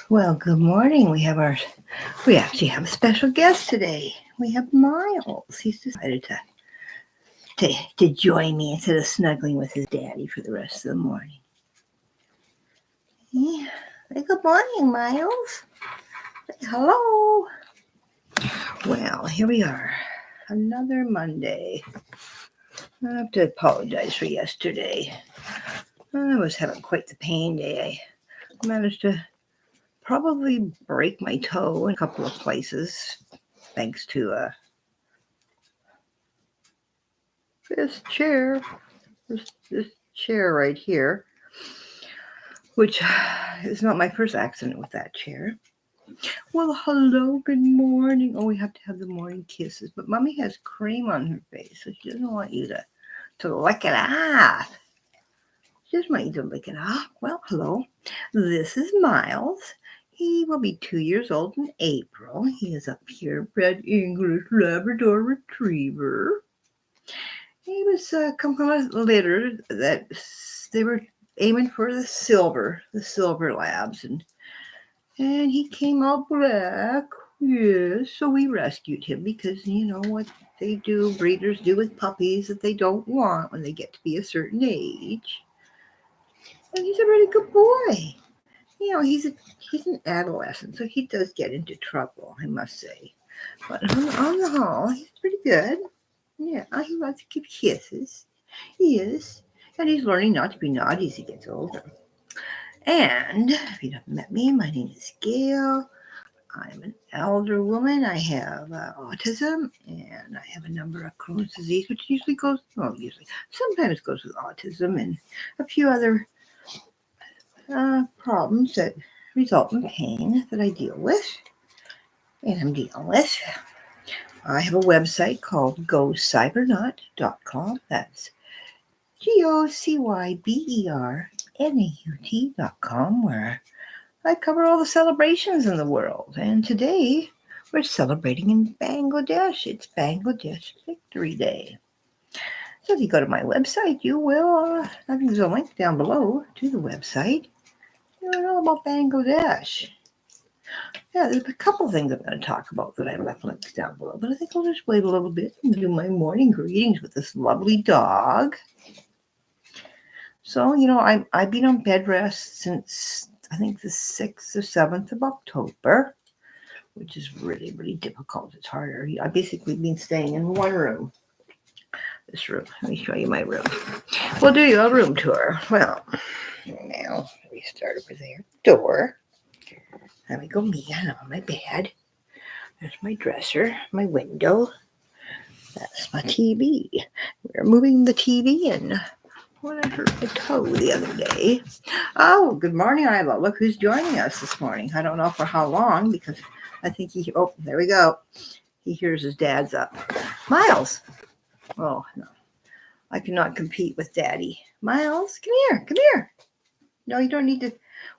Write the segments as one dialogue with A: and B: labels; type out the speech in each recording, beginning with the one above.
A: Well, good morning. We actually have a special guest today. We have Miles. He's decided to join me instead of snuggling with his daddy for the rest of the morning. Yeah. Good morning, Miles. Hello. Well, here we are. Another Monday. I have to apologize for yesterday. I was having quite the pain day. I managed to probably break my toe in a couple of places thanks to this chair, this chair right here, which is not my first accident with that chair. Well, hello, good morning. Oh, we have to have the morning kisses, but Mommy has cream on her face, so she doesn't want you to lick it off. She doesn't want you to lick it off. Well, hello. This is Miles. He will be 2 years old in April. He is a purebred English Labrador Retriever. He was come from a litter that they were aiming for the silver labs, and he came all black. Yes, so we rescued him because you know what they do, breeders do with puppies that they don't want when they get to be a certain age. And he's a really good boy. You know, he's an adolescent, so he does get into trouble, I must say. But on the whole, he's pretty good. Yeah, he wants to give kisses. Yes. And he's learning not to be naughty as he gets older. And if you haven't met me, my name is Gayle. I'm an elder woman. I have autism, and I have a number of Crohn's disease, which sometimes goes with autism and a few other problems that result in pain that I deal with and I'm dealing with. I have a website called GoCyberNut.com. That's GoCyberNaut.com, where I cover all the celebrations in the world. And today we're celebrating in Bangladesh. It's Bangladesh Victory Day. So if you go to my website, you will, I think there's a link down below to the website. You know all about Bangladesh. Yeah, there's a couple of things I'm going to talk about that I left links down below, but I think I'll just wait a little bit and do my morning greetings with this lovely dog. So, you know, I've been on bed rest since, I think, the 6th or 7th of October, which is really, really difficult. It's harder. I've basically been staying in one room. This room. Let me show you my room. We'll do you a room tour. Well, now we start over there. Door. There we go, me. I'm on my bed. There's my dresser, my window. That's my TV. We're moving the TV in. When I hurt my toe the other day. Oh, good morning, Isla. Look who's joining us this morning. I don't know for how long because I think there we go. He hears his dad's up. Miles. Oh, no. I cannot compete with Daddy. Miles, come here. No, you don't need to.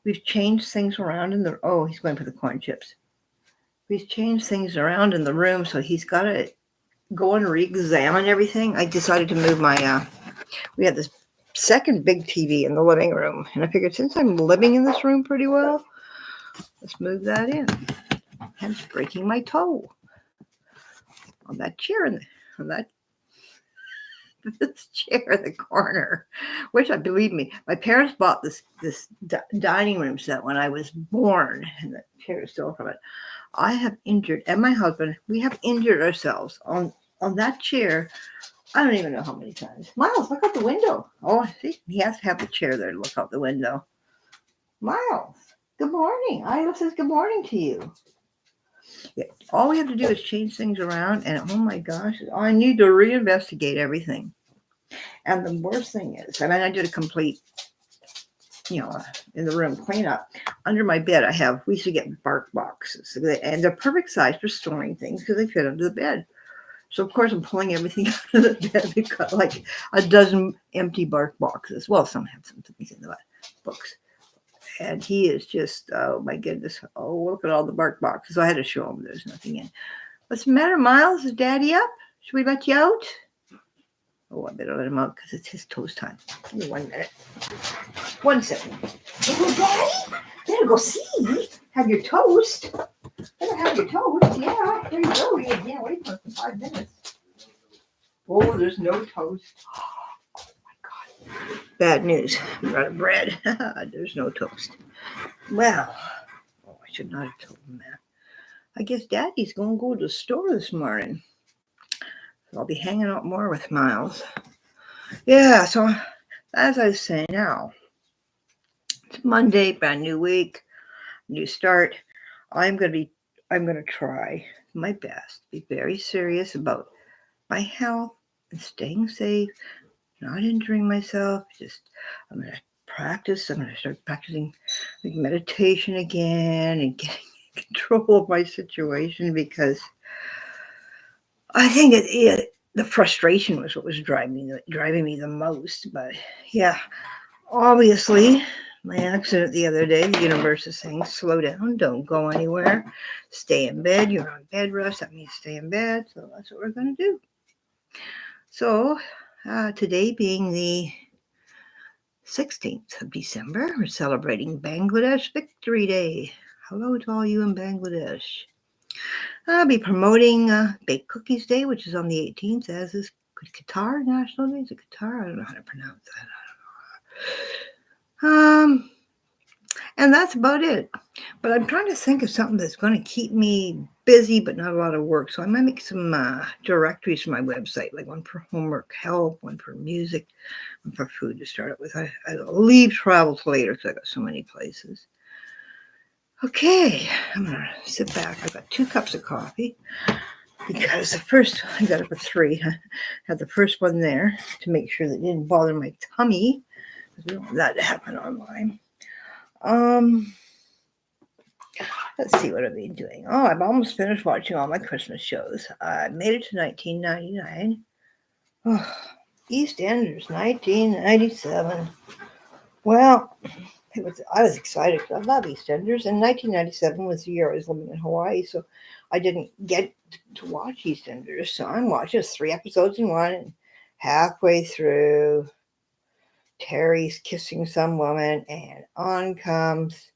A: We've changed things around in the... Oh, he's going for the corn chips. We've changed things around in the room, so he's got to go and re-examine everything. I decided to move my... we had this second big TV in the living room, and I figured since I'm living in this room pretty well, let's move that in. I'm breaking my toe on that chair on that this chair in the corner, which I believe me, my parents bought this dining room set when I was born, and the chair is still from it. I have injured, and my husband, we have injured ourselves on that chair. I don't even know how many times. Miles, look out the window. Oh, see, he has to have the chair there to look out the window. Miles, good morning. Isla says good morning to you. Yeah, all we have to do is change things around, and oh my gosh, I need to reinvestigate everything. And the worst thing is, I did a complete, in the room cleanup. Under my bed, we used to get bark boxes, and they're perfect size for storing things because they fit under the bed. So, of course, I'm pulling everything out of the bed. We've got like a dozen empty bark boxes. Well, some have some things in the books. And he is just, oh, my goodness. Oh, look at all the bark boxes. So I had to show him there's nothing in. What's the matter, Miles? Is Daddy up? Should we let you out? Oh, I better let him out because it's his toast time. Give me 1 minute. 1 second. Oh, Daddy? Better go see. Have your toast. Better have your toast. Yeah, there you go. You can't wait for 5 minutes. Oh, there's no toast. Oh my God. Bad news. I'm out of bread. There's no toast. Well, oh, I should not have told him that. I guess Daddy's going to go to the store this morning. So I'll be hanging out more with Miles. Yeah, so as I was saying now, it's Monday, brand new week, new start. I'm gonna try my best, be very serious about my health and staying safe, not injuring myself. I'm gonna practice. I'm gonna start practicing like meditation again and getting control of my situation because I think the frustration was what was driving me the most. But yeah, obviously, my accident the other day, the universe is saying, slow down, don't go anywhere, stay in bed. You're on bed rest. That means stay in bed. So that's what we're going to do. So today being the 16th of December, we're celebrating Bangladesh Victory Day. Hello to all you in Bangladesh. I'll be promoting Baked Cookies Day, which is on the 18th, as is Qatar National Day. Is it Qatar? I don't know how to pronounce that. And that's about it. But I'm trying to think of something that's going to keep me busy, but not a lot of work. So I might make some directories for my website, like one for homework help, one for music, one for food to start it with. I'll leave travel to later because I got so many places. Okay, I'm going to sit back. I've got 2 cups of coffee because the first, I got up at 3. I had the first one there to make sure that it didn't bother my tummy because we don't want that to happen online. Let's see what I've been doing. Oh, I've almost finished watching all my Christmas shows. I made it to 1999. Oh, EastEnders, 1997. Well, I was excited because I love EastEnders. And 1997 was the year I was living in Hawaii, so I didn't get to watch EastEnders. So I'm watching 3 episodes in one, and halfway through, Terry's kissing some woman, and on comes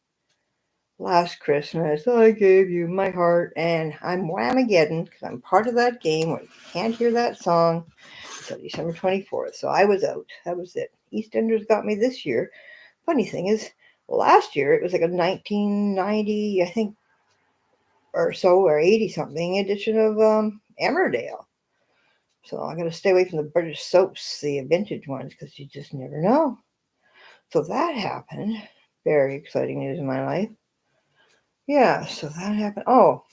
A: Last Christmas, I gave you my heart, and I'm Whamageddon because I'm part of that game where you can't hear that song until December 24th. So I was out. That was it. EastEnders got me this year. Funny thing is, last year it was like a 1990, I think, or so, or 80 something edition of Emmerdale. So I got to stay away from the British soaps, the vintage ones, because you just never know. So that happened. Very exciting news in my life. Yeah, so that happened. Oh,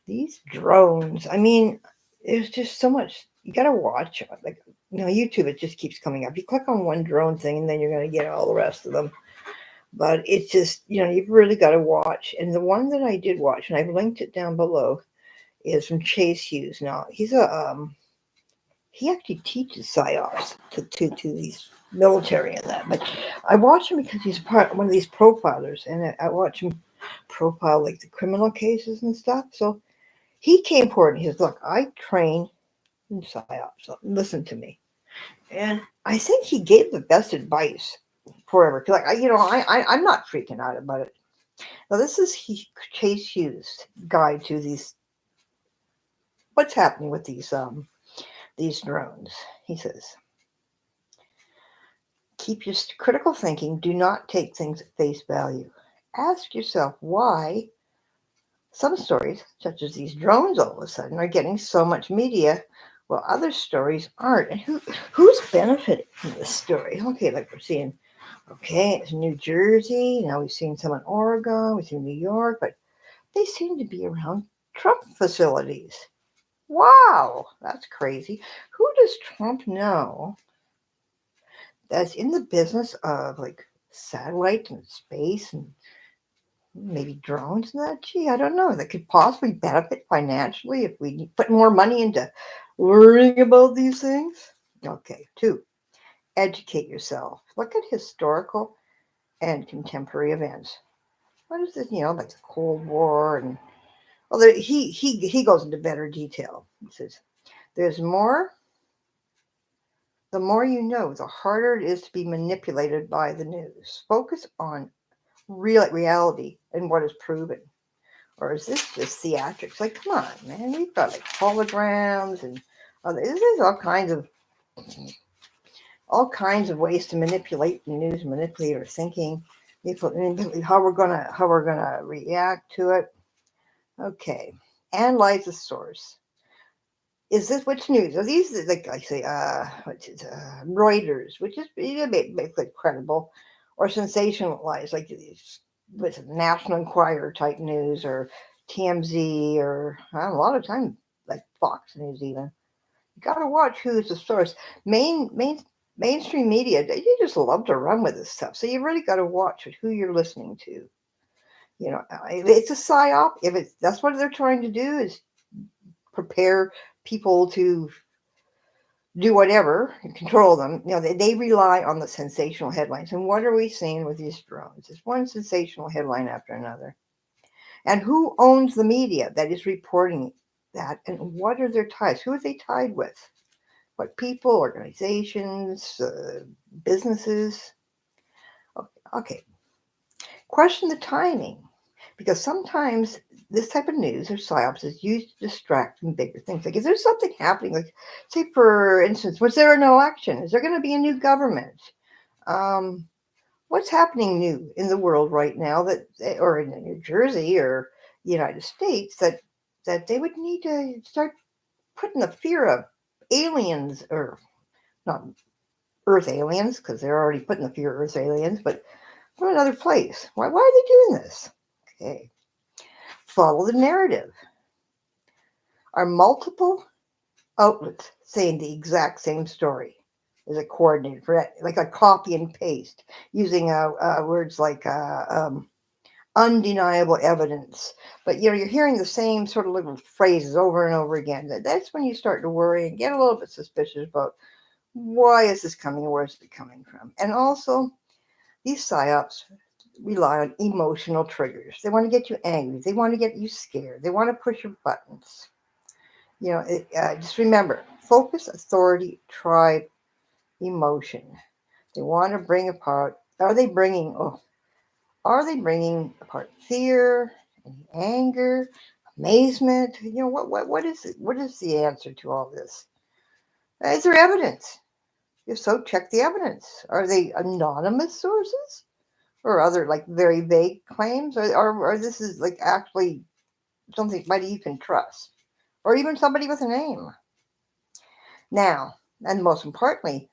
A: these drones. I mean, there's just so much. You got to watch. Like, YouTube, it just keeps coming up. You click on one drone thing and then you're going to get all the rest of them. But it's just, you've really got to watch. And the one that I did watch, and I've linked it down below, is from Hughes. Now, he actually teaches psyops to these military and that. But I watch him because he's one of these profilers, and I watch him profile like the criminal cases and stuff. So he came forward and he says, look, I train in psyops, so listen to me. And I think he gave the best advice forever. Like, I'm not freaking out about it. Now, this is Chase Hughes' guide to these, what's happening with these drones. He says, keep your critical thinking. Do not take things at face value. Ask yourself why some stories, such as these drones, all of a sudden are getting so much media, while other stories aren't. And who's benefiting from this story? Okay, like we're seeing, it's New Jersey. Now we've seen some in Oregon. We've seen New York, but they seem to be around Trump facilities. Wow, that's crazy. Who does Trump know that's in the business of like satellite and space and maybe drones and that? Gee, I don't know. That could possibly benefit financially if we put more money into learning about these things. Okay, 2, educate yourself. Look at historical and contemporary events. What is this? Like the Cold War, and he goes into better detail. He says, "There's more. The more you know, the harder it is to be manipulated by the news. Focus on reality and what is proven? Or is this just theatrics? Like, come on, man. We've got like holograms and there's all kinds of ways to manipulate the news, manipulate our thinking, how we're gonna react to it. Okay, analyze the source. Is this which news? Are these like I say, Reuters, which is basically credible, or sensationalized, like these with National Enquirer type news, or TMZ, or a lot of times like Fox News even. You got to watch who's the source. Mainstream media, they just love to run with this stuff. So you really got to watch who you're listening to. It's a psyop. If that's what they're trying to do is prepare people to do whatever and control them. They rely on the sensational headlines. And what are we seeing with these drones? It's one sensational headline after another. And who owns the media that is reporting that? And what are their ties? Who are they tied with? What people, organizations, businesses? Okay. Question the timing, because sometimes this type of news or psyops is used to distract from bigger things. Like, is there something happening? Like, say, for instance, was there an election? Is there going to be a new government? What's happening new in the world right now or in New Jersey or the United States that they would need to start putting the fear of aliens, or not Earth aliens, because they're already putting the fear of Earth aliens, but from another place. Why are they doing this? Okay. Follow the narrative. Are multiple outlets saying the exact same story? Is it coordinated for that? Like a copy and paste using words like undeniable evidence. But you're hearing the same sort of little phrases over and over again. That's when you start to worry and get a little bit suspicious about why is this coming and where is it coming from. And also, these psyops rely on emotional triggers. They want to get you angry. They want to get you scared. They want to push your buttons. Just remember, focus, authority, tribe, emotion. They want to bring apart. Are they bringing apart fear, anger, amazement? What is it? What is the answer to all this? Is there evidence? If so, check the evidence. Are they anonymous sources or other like very vague claims, or this is like actually somebody you can trust, or even somebody with a name? Now, and most importantly,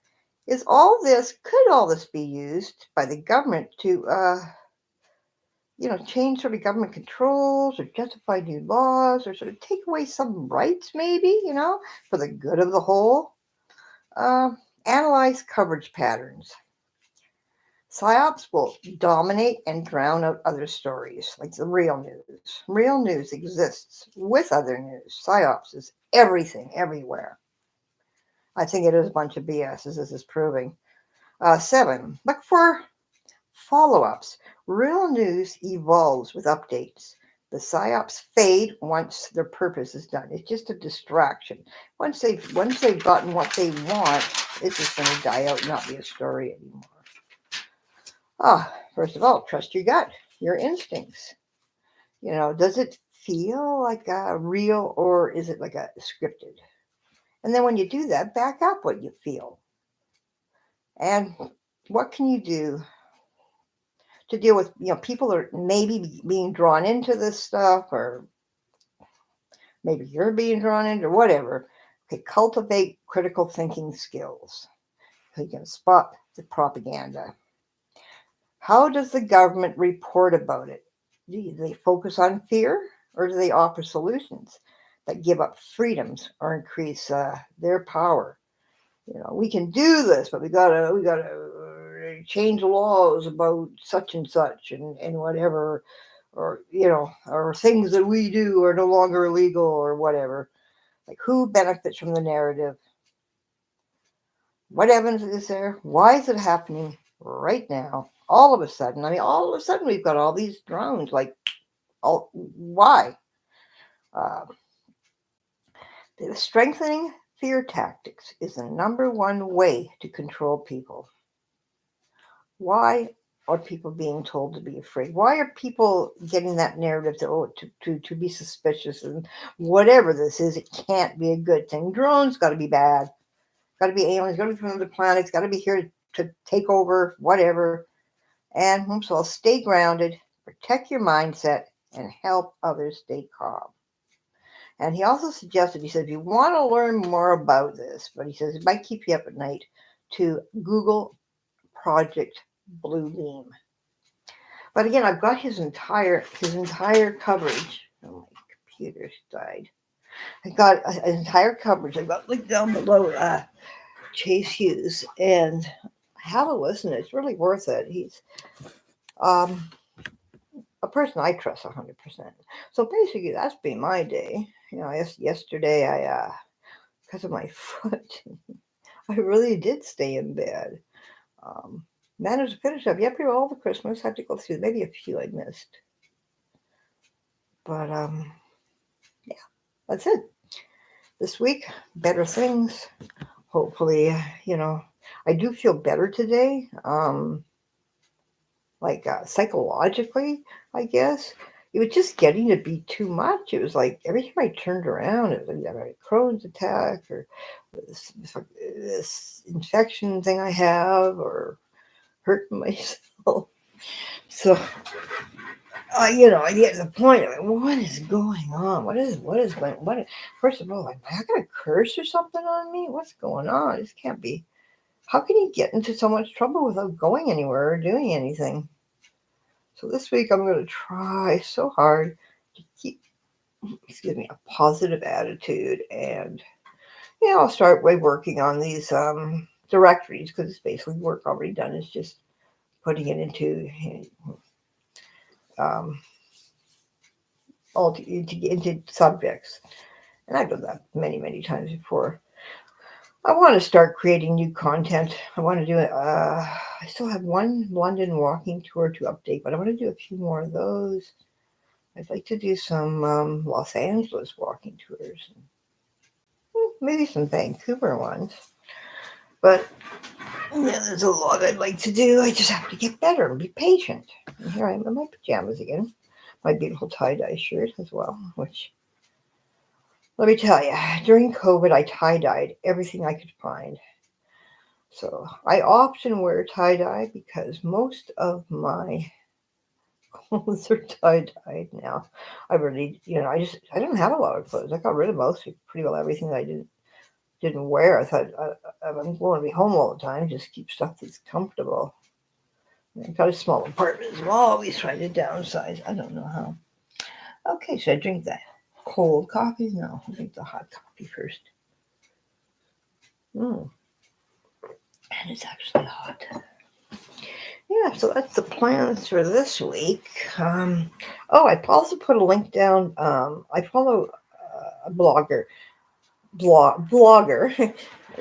A: could all this be used by the government to change sort of government controls or justify new laws or sort of take away some rights, maybe, for the good of the whole? Analyze coverage patterns. Psyops will dominate and drown out other stories, like the real news. Real news exists with other news. Psyops is everything, everywhere. I think it is a bunch of BS, as this is proving. 7, look for follow-ups. Real news evolves with updates. The psyops fade once their purpose is done. It's just a distraction. Once they've gotten what they want, it's just going to die out and not be a story anymore. First of all, trust your gut, your instincts. Does it feel like real, or is it like a scripted? And then when you do that, back up what you feel. And what can you do to deal with, people are maybe being drawn into this stuff, or maybe you're being drawn into, whatever. Okay, cultivate critical thinking skills so you can spot the propaganda. How does the government report about it? Do they focus on fear, or do they offer solutions that give up freedoms or increase their power? We can do this, but we gotta change the laws about such and such and whatever, or or things that we do are no longer illegal or whatever. Like, who benefits from the narrative? What evidence is there? Why is it happening right now? All of a sudden, we've got all these drones. Like, why? The strengthening fear tactics is the number one way to control people. Why are people being told to be afraid? Why are people getting that narrative to be suspicious and whatever this is, it can't be a good thing. Drones got to be bad. Got to be aliens. Got to be from other planets. Got to be here to take over. Whatever. And so I'll stay grounded, protect your mindset, and help others stay calm. And he also suggested, he said, if you want to learn more about this, but he says it might keep you up at night, to Google Project Bluebeam. But again, I've got his entire coverage. Oh, my computer's died. I got an entire coverage. I got linked down below Chase Hughes, and have a listen. It's really worth it. He's a person I trust 100%. So basically, that's been my day. Yesterday I because of my foot, I really did stay in bed. Managed to finish up. Yep, all the Christmas. Had to go through maybe a few I missed, but yeah, that's it. This week, better things. Hopefully, I do feel better today. Like psychologically, I guess. It was just getting to be too much. It was like every time I turned around, it was like a Crohn's attack or this infection thing I have or hurting myself. So, I get to the point of what is going on? What is going? First of all, am I going to curse or something on me? What's going on? This can't be. How can you get into so much trouble without going anywhere or doing anything? So this week I'm going to try so hard to keep, a positive attitude, and I'll start by working on these directories because it's basically work already done. It's just putting it into into subjects, and I've done that many times before. I want to start creating new content. I want to do it. I still have one London walking tour to update, but I want to do a few more of those. I'd like to do some Los Angeles walking tours, maybe some Vancouver ones. But there's a lot I'd like to do. I just have to get better and be patient. And here I am in my pajamas again, my beautiful tie-dye shirt as well, which, let me tell you, during COVID, I tie-dyed everything I could find. So I often wear tie-dye because most of my clothes are tie-dyed now. I really, I don't have a lot of clothes. I got rid of pretty well everything that I didn't wear. I thought I'm going to be home all the time. Just keep stuff that's comfortable. I got a small apartment. I'm always trying to downsize. I don't know how. Okay, should I drink that cold coffee? No, I'll drink the hot coffee first. And it's actually hot. Yeah, so that's the plans for this week. I also put a link down. I follow a blogger,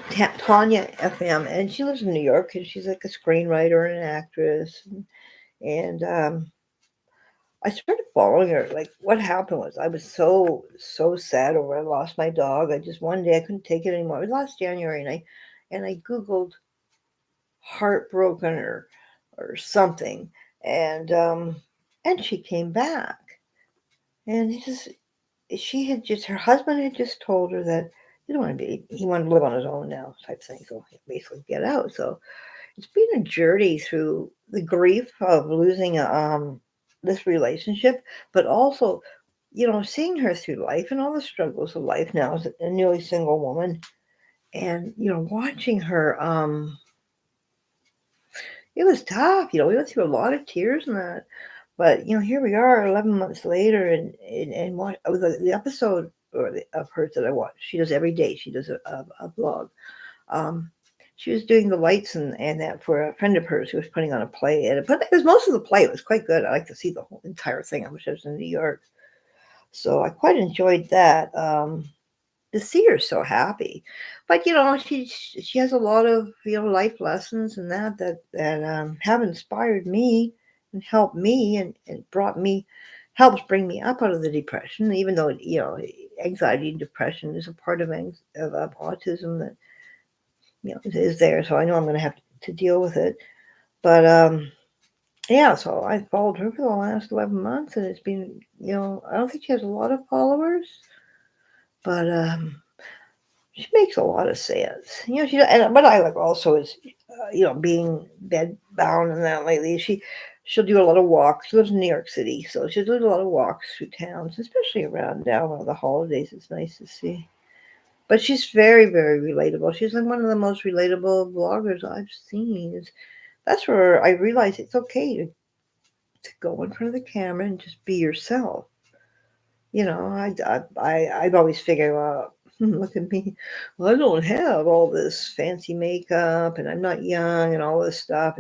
A: TANYA FM, and she lives in New York, and she's like a screenwriter and an actress. And I started following her. Like, what happened was I was so sad over I lost my dog. One day I couldn't take it anymore. It was last January, and I Googled heartbroken or something, and she came back, and her husband had just told her that he wanted to live on his own now, type thing. So basically get out. So it's been a journey through the grief of losing this relationship, but also, seeing her through life and all the struggles of life now as a newly single woman, and watching her. It was tough. We went through a lot of tears and that. But here we are, 11 months later, and what the episode of hers that I watch. She does every day. She does a blog. She was doing the lights and that for a friend of hers who was putting on a play. But it was most of the play. It was quite good. I like to see the whole entire thing. I wish I was in New York. So I quite enjoyed that. To see her so happy, but she has a lot of life lessons and that have inspired me and helped me and helps bring me up out of the depression. Even though anxiety and depression is a part of autism that is there, so I know I'm going to have to deal with it. But yeah, so I followed her for the last 11 months, and it's been, I don't think she has a lot of followers, but she makes a lot of sense. And what I like also is, being bed bound and that lately. She'll do a lot of walks. She lives in New York City, so she'll do a lot of walks through towns, especially around now around the holidays. It's nice to see. But she's very, very relatable. She's like one of the most relatable bloggers I've seen. That's where I realize it's okay to go in front of the camera and just be yourself. I've always figured, well, look at me. Well, I don't have all this fancy makeup and I'm not young and all this stuff.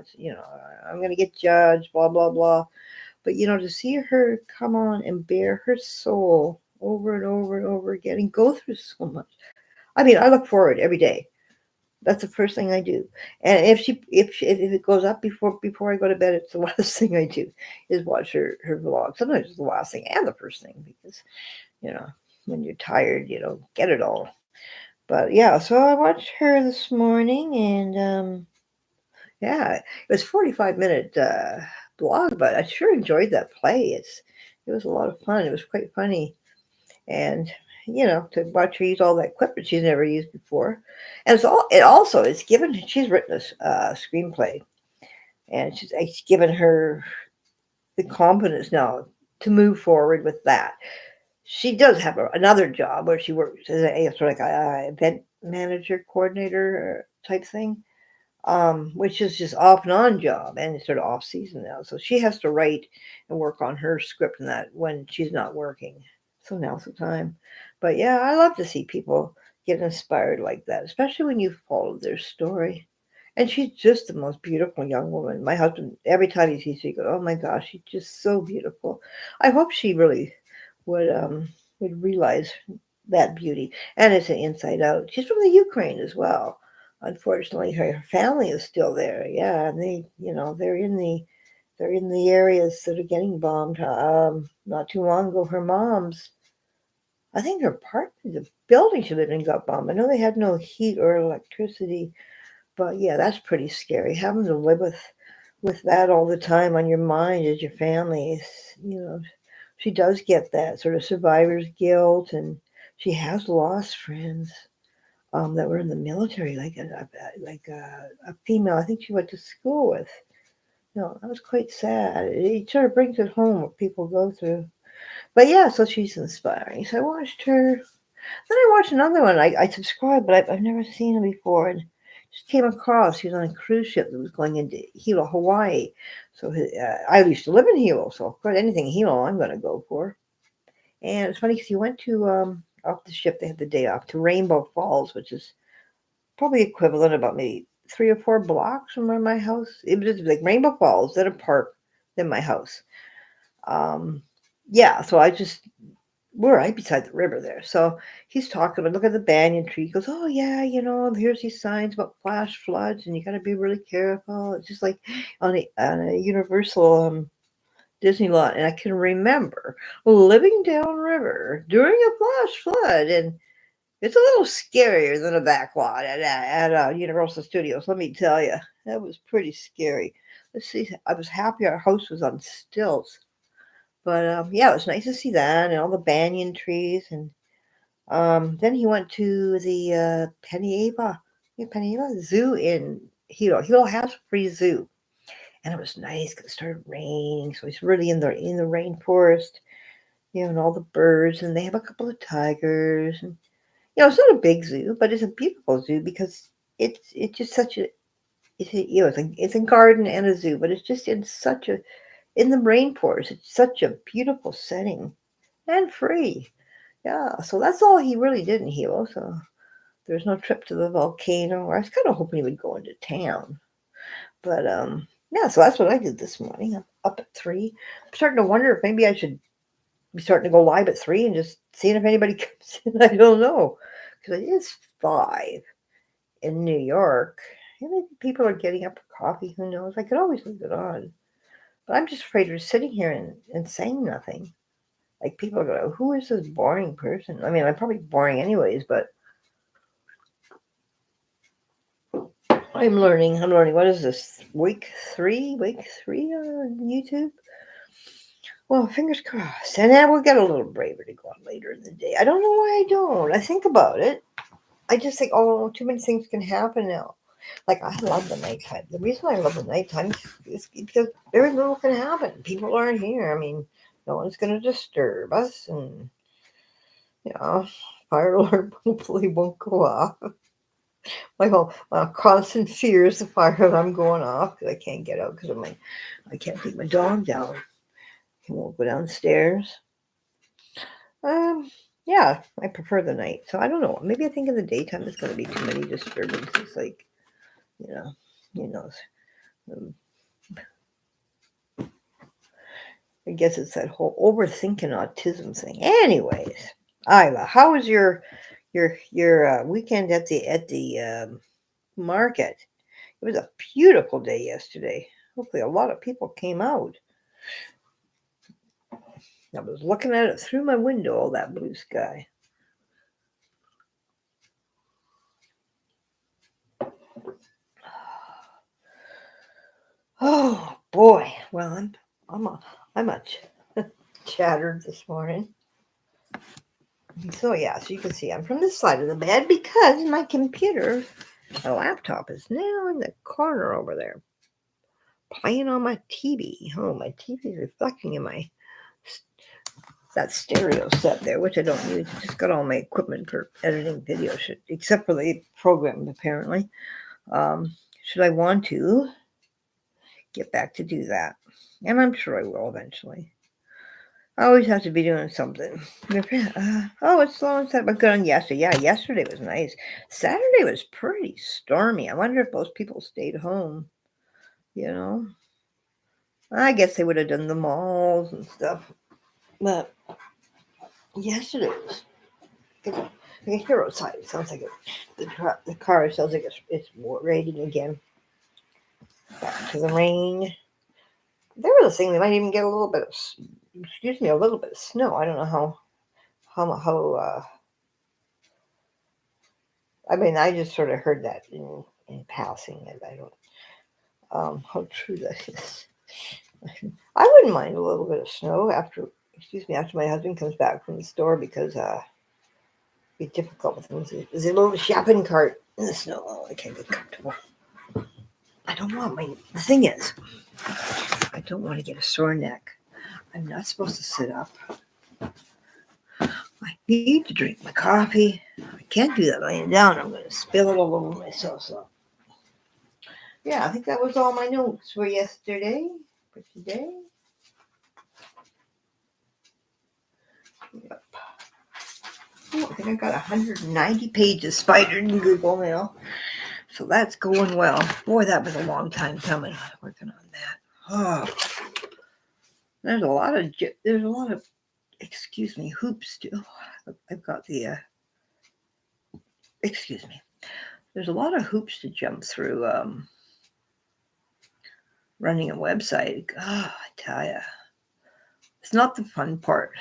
A: I'm going to get judged, blah, blah, blah. But, to see her come on and bare her soul over and over and over again and go through so much. I mean, I look forward every day. That's the first thing I do. And if it goes up before I go to bed, it's the last thing I do is watch her vlog. Sometimes it's the last thing and the first thing because you know when you're tired, you don't get it all. But yeah, so I watched her this morning, and yeah, it was 45-minute blog, but I sure enjoyed that play. It was a lot of fun. It was quite funny, and to watch her use all that equipment she's never used before. And it's given, she's written a screenplay, and it's given her the confidence now to move forward with that. She does have another job where she works as sort of like a event manager, coordinator type thing, which is just off and on job, and it's sort of off season now. So she has to write and work on her script and that when she's not working. So now's the time. But yeah, I love to see people get inspired like that, especially when you follow their story. And she's just the most beautiful young woman. My husband, every time he sees her, he goes, "Oh my gosh, she's just so beautiful." I hope she really would realize that beauty. And it's an inside out. She's from the Ukraine as well. Unfortunately, her family is still there. Yeah, and they're in the areas that are getting bombed. Not too long ago, her mom's, I think her apartment, the building she lived in got bombed. I know they had no heat or electricity, but yeah, that's pretty scary. Having to live with that all the time on your mind as your family is, she does get that sort of survivor's guilt, and she has lost friends that were in the military, like a female I think she went to school with. That was quite sad. It sort of brings it home what people go through. But yeah, so she's inspiring. So I watched her. Then I watched another one. I subscribed, but I've never seen her before. And just came across. She was on a cruise ship that was going into Hilo, Hawaii. So I used to live in Hilo, so of course anything Hilo I'm going to go for. And it's funny because he went to off the ship. They had the day off to Rainbow Falls, which is probably equivalent about maybe 3 or 4 blocks from where my house. It was like Rainbow Falls, then a park, then my house. Um, yeah, so we're right beside the river there. So he's talking about, look at the banyan tree. He goes, oh yeah, here's these signs about flash floods, and you got to be really careful. It's just like on a Universal Disney lot, and I can remember living downriver during a flash flood, and it's a little scarier than a back lot at Universal Studios. Let me tell you, that was pretty scary. Let's see, I was happy our house was on stilts, but yeah, it was nice to see that and all the banyan trees. And then he went to the Pennyeva Zoo in Hilo. Hilo has a free zoo, and it was nice because it started raining, so he's really in the rainforest, and all the birds, and they have a couple of tigers, and it's not a big zoo, but it's a beautiful zoo because it's just such a it's a garden and a zoo, but it's just in the rainforest. It's such a beautiful setting and free. Yeah, so that's all he really did in Hilo. So there's no trip to the volcano. I was kind of hoping he would go into town, but yeah. So that's what I did this morning. I'm up at 3. I'm starting to wonder if maybe I should be starting to go live at 3 and just seeing if anybody comes in. I don't know because it is 5 in New York. And maybe people are getting up for coffee. Who knows? I could always leave it on. But I'm just afraid of sitting here and saying nothing. Like people are going, who is this boring person? I mean, I'm probably boring anyways, but I'm learning. What is this? Week three on YouTube? Well, fingers crossed. And then we'll get a little braver to go on later in the day. I don't know why I don't. I think about it. I just think, oh, too many things can happen now. Like, I love the nighttime. The reason I love the nighttime is because very little can happen. People aren't here. I mean, no one's going to disturb us. And, fire alarm hopefully won't go off. My whole constant fear is the fire alarm going off because I can't get out because I can't take my dog down. He won't go downstairs. Yeah, I prefer the night. So I don't know. Maybe I think in the daytime it's going to be too many disturbances. Like, who knows. I guess it's that whole overthinking autism thing. Anyways, Isla, how was your weekend at the market? It was a beautiful day yesterday. Hopefully, a lot of people came out. I was looking at it through my window, all that blue sky. Oh boy! Well, I'm a chattered this morning. So yeah, so you can see I'm from this side of the bed because my computer, my laptop, is now in the corner over there, playing on my TV. Oh, my TV is reflecting in that stereo set there, which I don't use. I just got all my equipment for editing video, except for the program apparently. Should I want to get back to do that? And I'm sure I will eventually. I always have to be doing something. It's slow and sad, but good on yesterday. Yeah, yesterday was nice. Saturday was pretty stormy. I wonder if those people stayed home. I guess they would have done the malls and stuff. But yesterday was like a hero side. It sounds like the car sounds like it's raining again. Back to the rain. They were saying they might even get a little bit of snow. I don't know how. I mean, I just sort of heard that in passing, and I don't how true that is. I wouldn't mind a little bit of snow after my husband comes back from the store because it'd be difficult with him. There's a little shopping cart in the snow. Oh, I can't get comfortable. I don't want the thing is, I don't want to get a sore neck. I'm not supposed to sit up. I need to drink my coffee. I can't do that laying down. I'm going to spill it all over myself. So, yeah, I think that was all my notes for yesterday. For today. Yep. Oh, I think I got 190 pages spidered in Google Mail. So that's going well. Boy, that was a long time coming. Working on that. Oh, there's a lot of hoops too. I've got there's a lot of hoops to jump through running a website. I tell ya, it's not the fun part.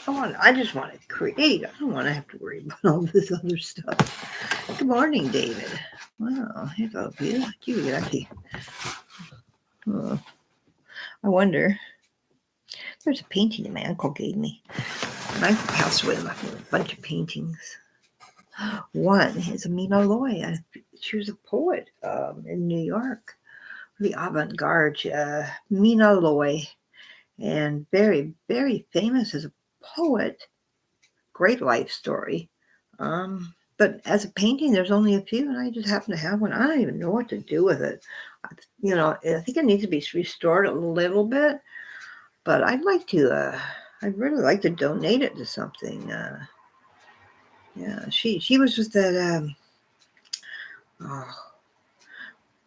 A: I just want to create. I don't want to have to worry about all this other stuff. Good morning, David. Wow, hello, you lucky. I wonder. There's a painting that my uncle gave me. My uncle passed away and left me a bunch of paintings. One is Mina Loy. She was a poet in New York, the avant-garde. Mina Loy, and very, very famous as a poet. Great life story. But as a painting, there's only a few, and I just happen to have one. I don't even know what to do with it. I think it needs to be restored a little bit, but I'd really like to donate it to something. Yeah, she was just that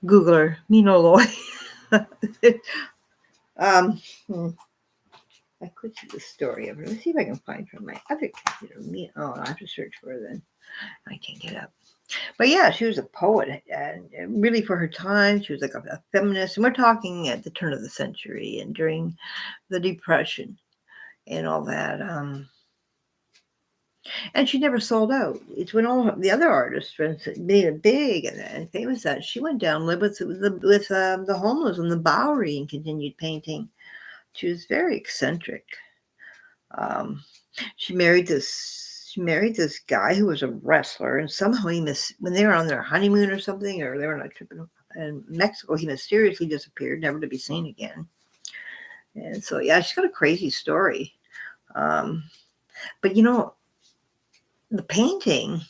A: Googler, Mina Loy. I could see the story of her. Let's see if I can find her on my other computer. I have to search for her then. I can't get up. But yeah, she was a poet, and really for her time, she was like a feminist. And we're talking at the turn of the century and during the Depression and all that. And she never sold out. It's when all the other artists friends made it big and famous that she went down, lived with the homeless in the Bowery and continued painting. She was very eccentric. Um, she married this guy who was a wrestler, and somehow when they were on their honeymoon or something, or they were on a trip in Mexico, he mysteriously disappeared, never to be seen again. And so, yeah, she's got a crazy story. Um, but the painting,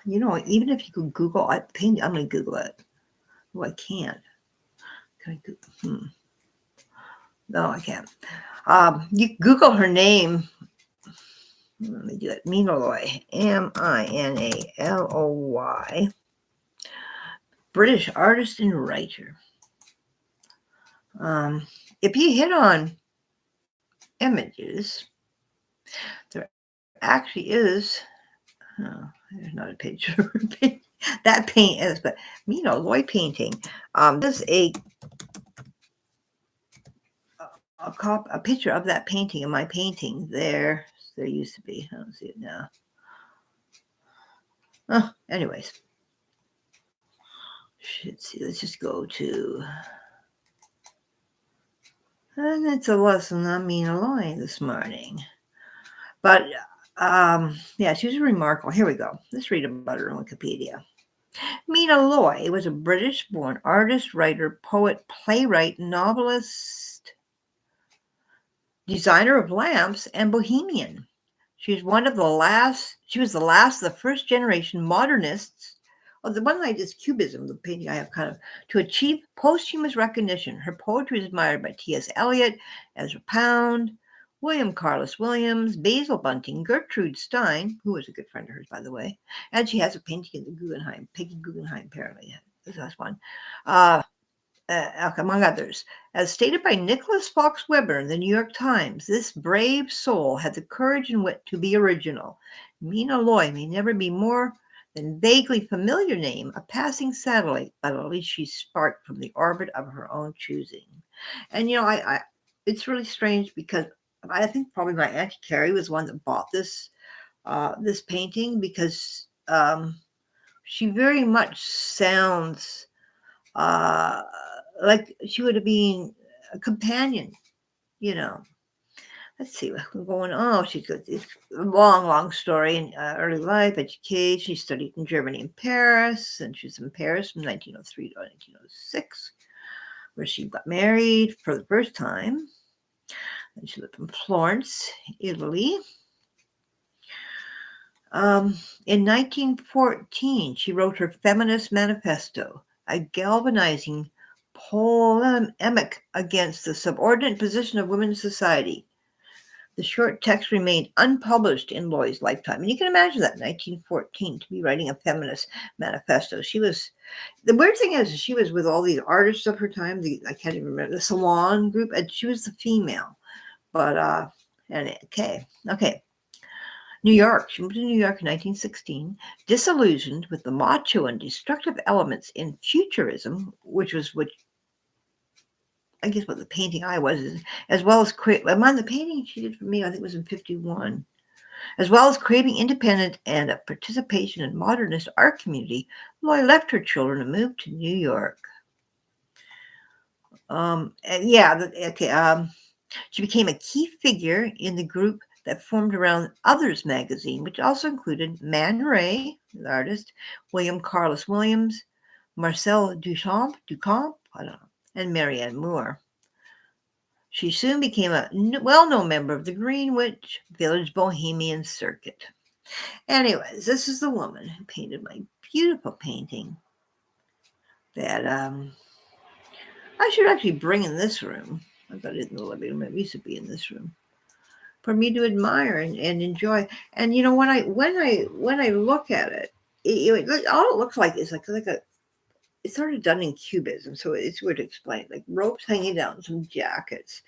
A: even if you could Google, I'm going to Google it. Oh, I can't. Can I Google? No, I can't. You Google her name. Let me do it. Minaloy. Minaloy. British artist and writer. If you hit on images, there actually is. Oh, there's not a picture. That paint is, but Loy painting. There's a picture of that painting in my painting. There used to be. I don't see it now. Oh, anyways, let's see. Let's just go to. And it's a lesson on Mina Loy this morning. But yeah, she was remarkable. Here we go. Let's read about her on Wikipedia. Mina Loy was a British-born artist, writer, poet, playwright, novelist, designer of lamps, and bohemian. She was the last of the first generation modernists. Oh, the one I did is Cubism, the painting I have to achieve posthumous recognition. Her poetry is admired by T.S. Eliot, Ezra Pound, William Carlos Williams, Basil Bunting, Gertrude Stein, who was a good friend of hers, by the way. And she has a painting in the Guggenheim, Peggy Guggenheim, apparently. This last one. Among others. As stated by Nicholas Fox Weber in the New York Times, this brave soul had the courage and wit to be original. Mina Loy may never be more than vaguely familiar name, a passing satellite, but at least she sparked from the orbit of her own choosing. And I it's really strange because I think probably my Auntie Carrie was one that bought this painting because she very much sounds like she would have been a companion, Let's see what's going on. Oh, she's got this long story in early life, education. She studied in Germany and Paris, and she was in Paris from 1903 to 1906, where she got married for the first time. And she lived in Florence, Italy. In 1914, she wrote her Feminist Manifesto, a galvanizing polemic against the subordinate position of women in society. The short text remained unpublished in Loy's lifetime. And you can imagine that, 1914, to be writing a feminist manifesto. The weird thing is, she was with all these artists of her time, I can't even remember, the Salon group, and she was the female. But, okay. New York. She moved to New York in 1916, disillusioned with the macho and destructive elements in futurism, which I guess what the painting I was, as well as the painting she did for me, I think was in 1951, as well as craving independence and a participation in modernist art community. Loy left her children and moved to New York. She became a key figure in the group that formed around Others magazine, which also included Man Ray, the artist, William Carlos Williams, Marcel Duchamp, I don't know, and Marianne Moore. She soon became a well-known member of the Greenwich Village Bohemian Circuit. Anyways, this is the woman who painted my beautiful painting that I should actually bring in this room. I got it in the living room. It used to be in this room for me to admire and enjoy. And when I look at it, all it looks like is like it's sort of done in cubism, so it's weird to explain. Like ropes hanging down, some jackets,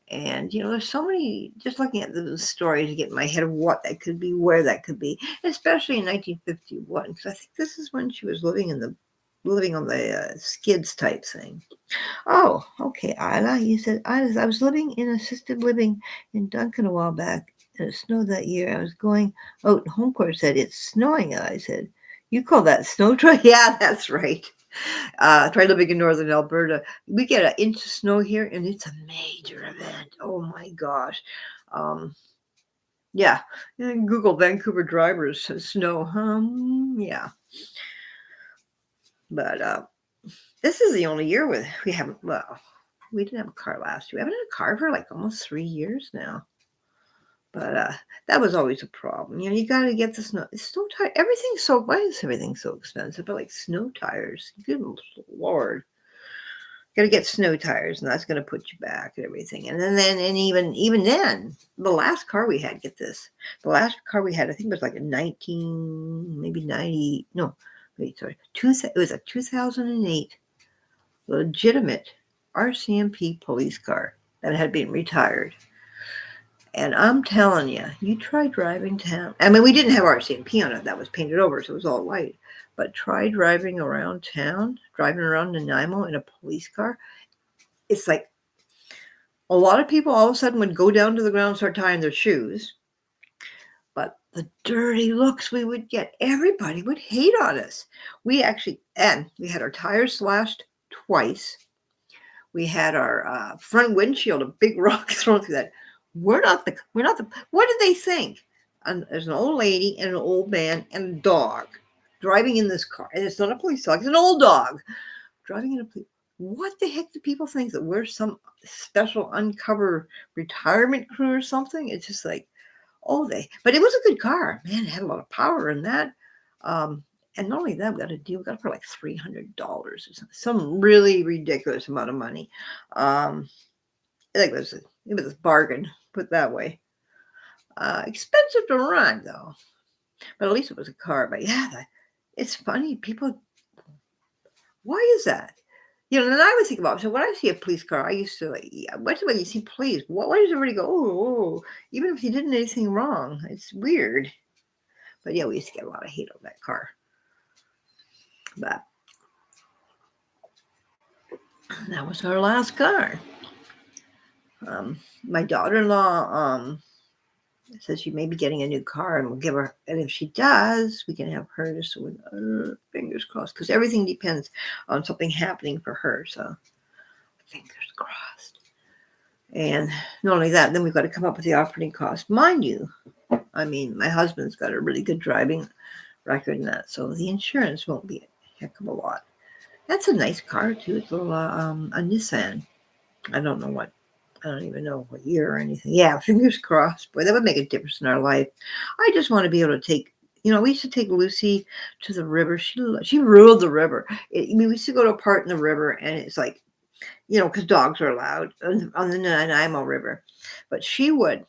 A: and there's so many. Just looking at the story to get in my head of what that could be, where that could be, especially in 1951, because I think this is when she was living on the skids type thing. Oh, okay, Isla. You said I was living in assisted living in Duncan a while back, and it snowed that year. I was going out. Home Corps said, it's snowing. I said, you call that snow truck? Yeah, that's right. Try living in northern Alberta. We get an inch of snow here, and it's a major event. Oh my gosh. Yeah. Google Vancouver drivers snow. Yeah. But this is the only year we haven't. Well, we didn't have a car last year. We haven't had a car for like almost 3 years now. But that was always a problem. You got to get the snow tire. Everything's so, why is everything so expensive? But like snow tires, good Lord. Got to get snow tires, and that's going to put you back and everything. And then even then, the last car we had, get this, the last car we had, I think it was like a 19, maybe 90, no, wait, sorry, it was a 2008 legitimate RCMP police car that had been retired. And I'm telling you, you try driving town. I mean, we didn't have RCMP on it. That was painted over, so it was all white. But try driving around town, driving around Nanaimo in a police car. It's like a lot of people all of a sudden would go down to the ground and start tying their shoes. But the dirty looks we would get, everybody would hate on us. We had our tires slashed twice. We had our front windshield, a big rock thrown through that. We're not the, what did they think? And there's an old lady and an old man and a dog driving in this car. And it's not a police dog, it's an old dog driving in a police. What the heck do people think, that we're some special uncover retirement crew or something? It's just like, but it was a good car. Man, it had a lot of power in that. And not only that, we got a deal. We got it for like $300 or some really ridiculous amount of money. I think it was a bargain, put it that way. Expensive to run though, but at least it was a car. But yeah, it's funny. People, why is that? And I would think about it. So when I see a police car, I used to like, what's when you see police? Why does everybody go, oh, even if you didn't do anything wrong? It's weird. But yeah, we used to get a lot of hate on that car. But that was our last car. My daughter-in-law says she may be getting a new car, and we'll give her. And if she does, we can have her. Just with fingers crossed, because everything depends on something happening for her. So fingers crossed. And not only that, then we've got to come up with the operating cost, mind you. I mean, my husband's got a really good driving record in that, so the insurance won't be a heck of a lot. That's a nice car too. It's a little a Nissan. I don't even know what year or anything. Yeah, fingers crossed. Boy, that would make a difference in our life. I just want to be able to take, we used to take Lucy to the river. She ruled the river. We used to go to a part in the river, and it's like, because dogs are allowed on the Nanaimo River. But she would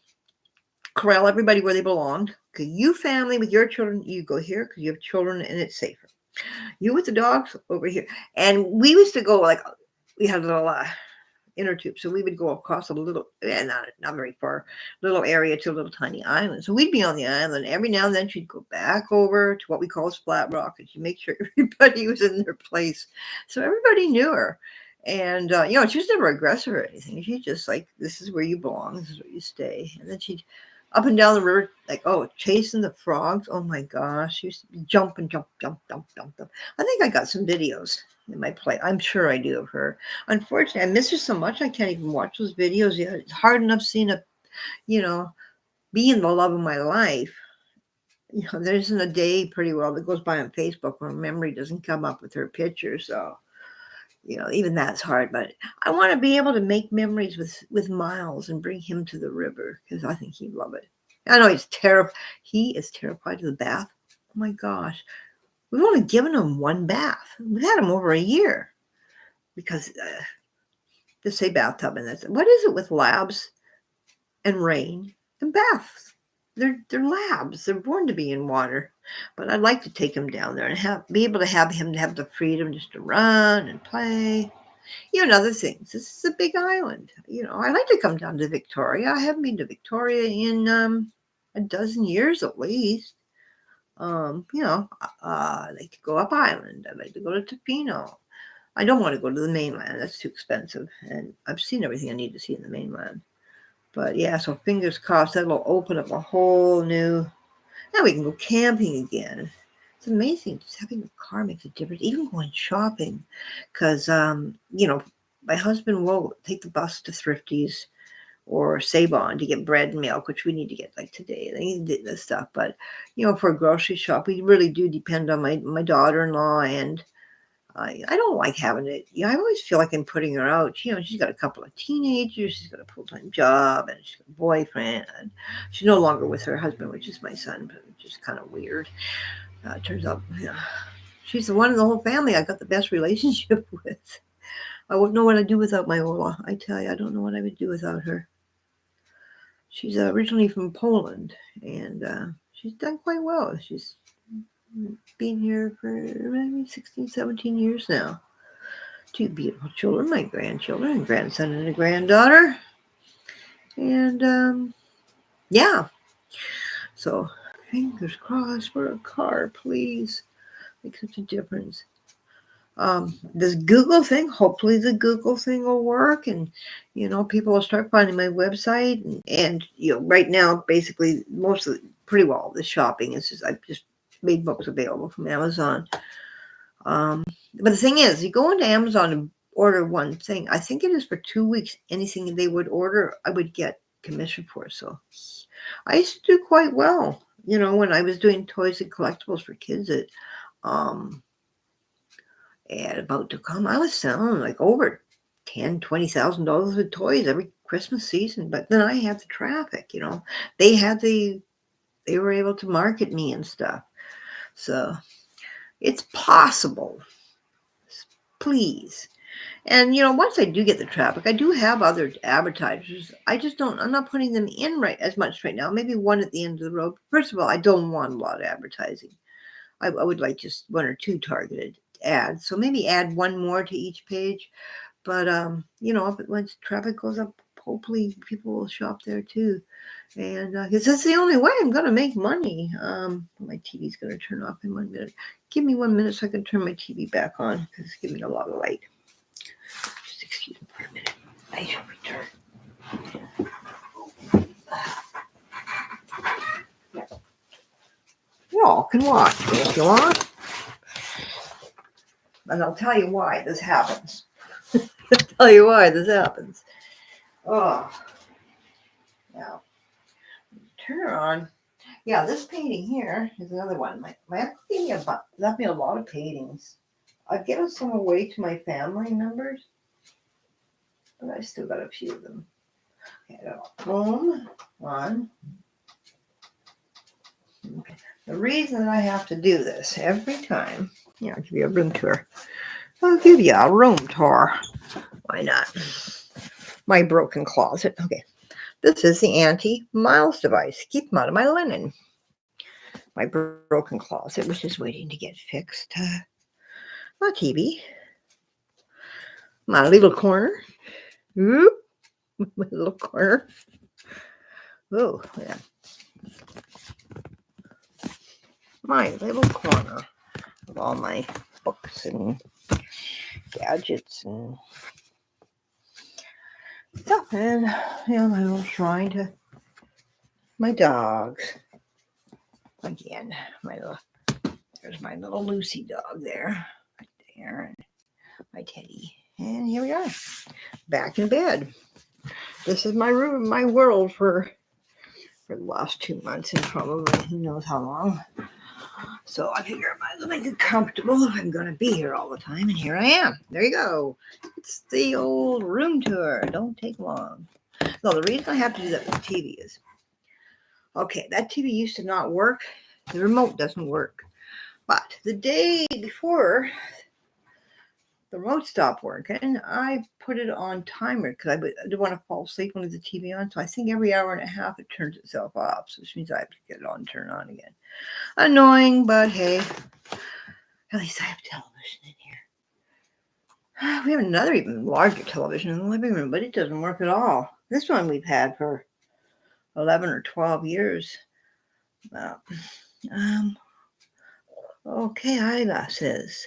A: corral everybody where they belonged. Okay, you family with your children, you go here because you have children and it's safer. You with the dogs over here. And we used to go we had a little inner tube. So we would go across a little, not very far, little area to a little tiny island. So we'd be on the island. Every now and then she'd go back over to what we call Flat Rock, and she'd make sure everybody was in their place. So everybody knew her. And, she was never aggressive or anything. She just like, this is where you belong. This is where you stay. And then she'd up and down the river, chasing the frogs. Oh my gosh. She used to jump. I think I got some videos in my play. I'm sure I do of her. Unfortunately, I miss her so much I can't even watch those videos yet. It's hard enough seeing being the love of my life. There isn't a day pretty well that goes by on Facebook where memory doesn't come up with her picture. So, even that's hard. But I want to be able to make memories with Miles and bring him to the river, because I think he'd love it. I know he's terrified. He is terrified of the bath. Oh my gosh. We've only given him one bath. We've had him over a year because they say bathtub, and that's what is it with labs and rain and baths? They're labs. They're born to be in water. But I'd like to take him down there and be able to have him to have the freedom just to run and play. And other things. This is a big island. I like to come down to Victoria. I haven't been to Victoria in a dozen years at least. I like to go up island. I like to go to Tofino. I don't want to go to the mainland. That's too expensive. And I've seen everything I need to see in the mainland. But yeah, so fingers crossed that'll open up a whole new. Now we can go camping again. It's amazing. Just having a car makes a difference. Even going shopping, because my husband will take the bus to Thrifties or Save-On to get bread and milk, which we need to get like today. They need this stuff, but for a grocery shop, we really do depend on my daughter-in-law, and I don't like having it. I always feel like I'm putting her out. She's got a couple of teenagers, she's got a full-time job, and she's got a boyfriend. And she's no longer with her husband, which is my son, but it's just kind of weird. Turns out, she's the one in the whole family I got the best relationship with. I wouldn't know what I'd do without my Ola. I tell you, I don't know what I would do without her. She's originally from Poland, and she's done quite well. She's been here for maybe 16, 17 years now. 2 beautiful children, my grandchildren, a grandson and a granddaughter. And yeah, so fingers crossed for a car, please. Makes such a difference. This Google thing, hopefully the Google thing will work, and people will start finding my website, and right now basically pretty well the shopping is just I've just made books available from Amazon. But the thing is, you go into Amazon and order one thing. I think it is for 2 weeks. Anything they would order, I would get commission for. So I used to do quite well. When I was doing toys and collectibles for kids at About to Come, I was selling like over $10,000-$20,000 of toys every Christmas season. But then I had the traffic. They were able to market me and stuff. So it's possible. Please. And once I do get the traffic, I do have other advertisers. I'm not putting them in as much right now. Maybe one at the end of the road. First of all, I don't want a lot of advertising. I would like just 1 or 2 targeted ads. So maybe add 1 more to each page. But once traffic goes up, hopefully people will shop there too. And because that's the only way I'm gonna make money. My TV's gonna turn off in 1 minute. Give me 1 minute so I can turn my TV back on, because it's giving me a lot of light. Just excuse me for a minute. I shall return. You all can watch if you want. And I'll tell you why this happens. Oh. Now, turn her on. Yeah, this painting here is another one. My uncle left me a lot of paintings. I've given some away to my family members, but I still got a few of them. Okay, I got home one. Okay. The reason that I have to do this every time, I'll give you a room tour. I'll give you a room tour. Why not? My broken closet. Okay. This is the anti-miles device. Keep them out of my linen. My broken closet, which is waiting to get fixed. My TV. My little corner. Oop. My little corner. Oh, yeah. My little corner of all my books and gadgets and stuff. And, my little shrine to my dogs. Again, there's my little Lucy dog there. Right there. And my Teddy. And here we are. Back in bed. This is my room, my world for the last 2 months, and probably who knows how long. So I figure I might as well make it comfortable if I'm going to be here all the time. And here I am. There you go. It's the old room tour. Don't take long. No, the reason I have to do that with the TV is, okay, that TV used to not work. The remote doesn't work. But the day before the remote stopped working, I put it on timer because I didn't want to fall asleep when the TV on. So I think every hour and a half it turns itself off. So which means I have to get it on and turn it on again. Annoying, but hey, at least I have television in here. We have another even larger television in the living room, but it doesn't work at all. This one we've had for 11 or 12 years. Okay, eyeglasses.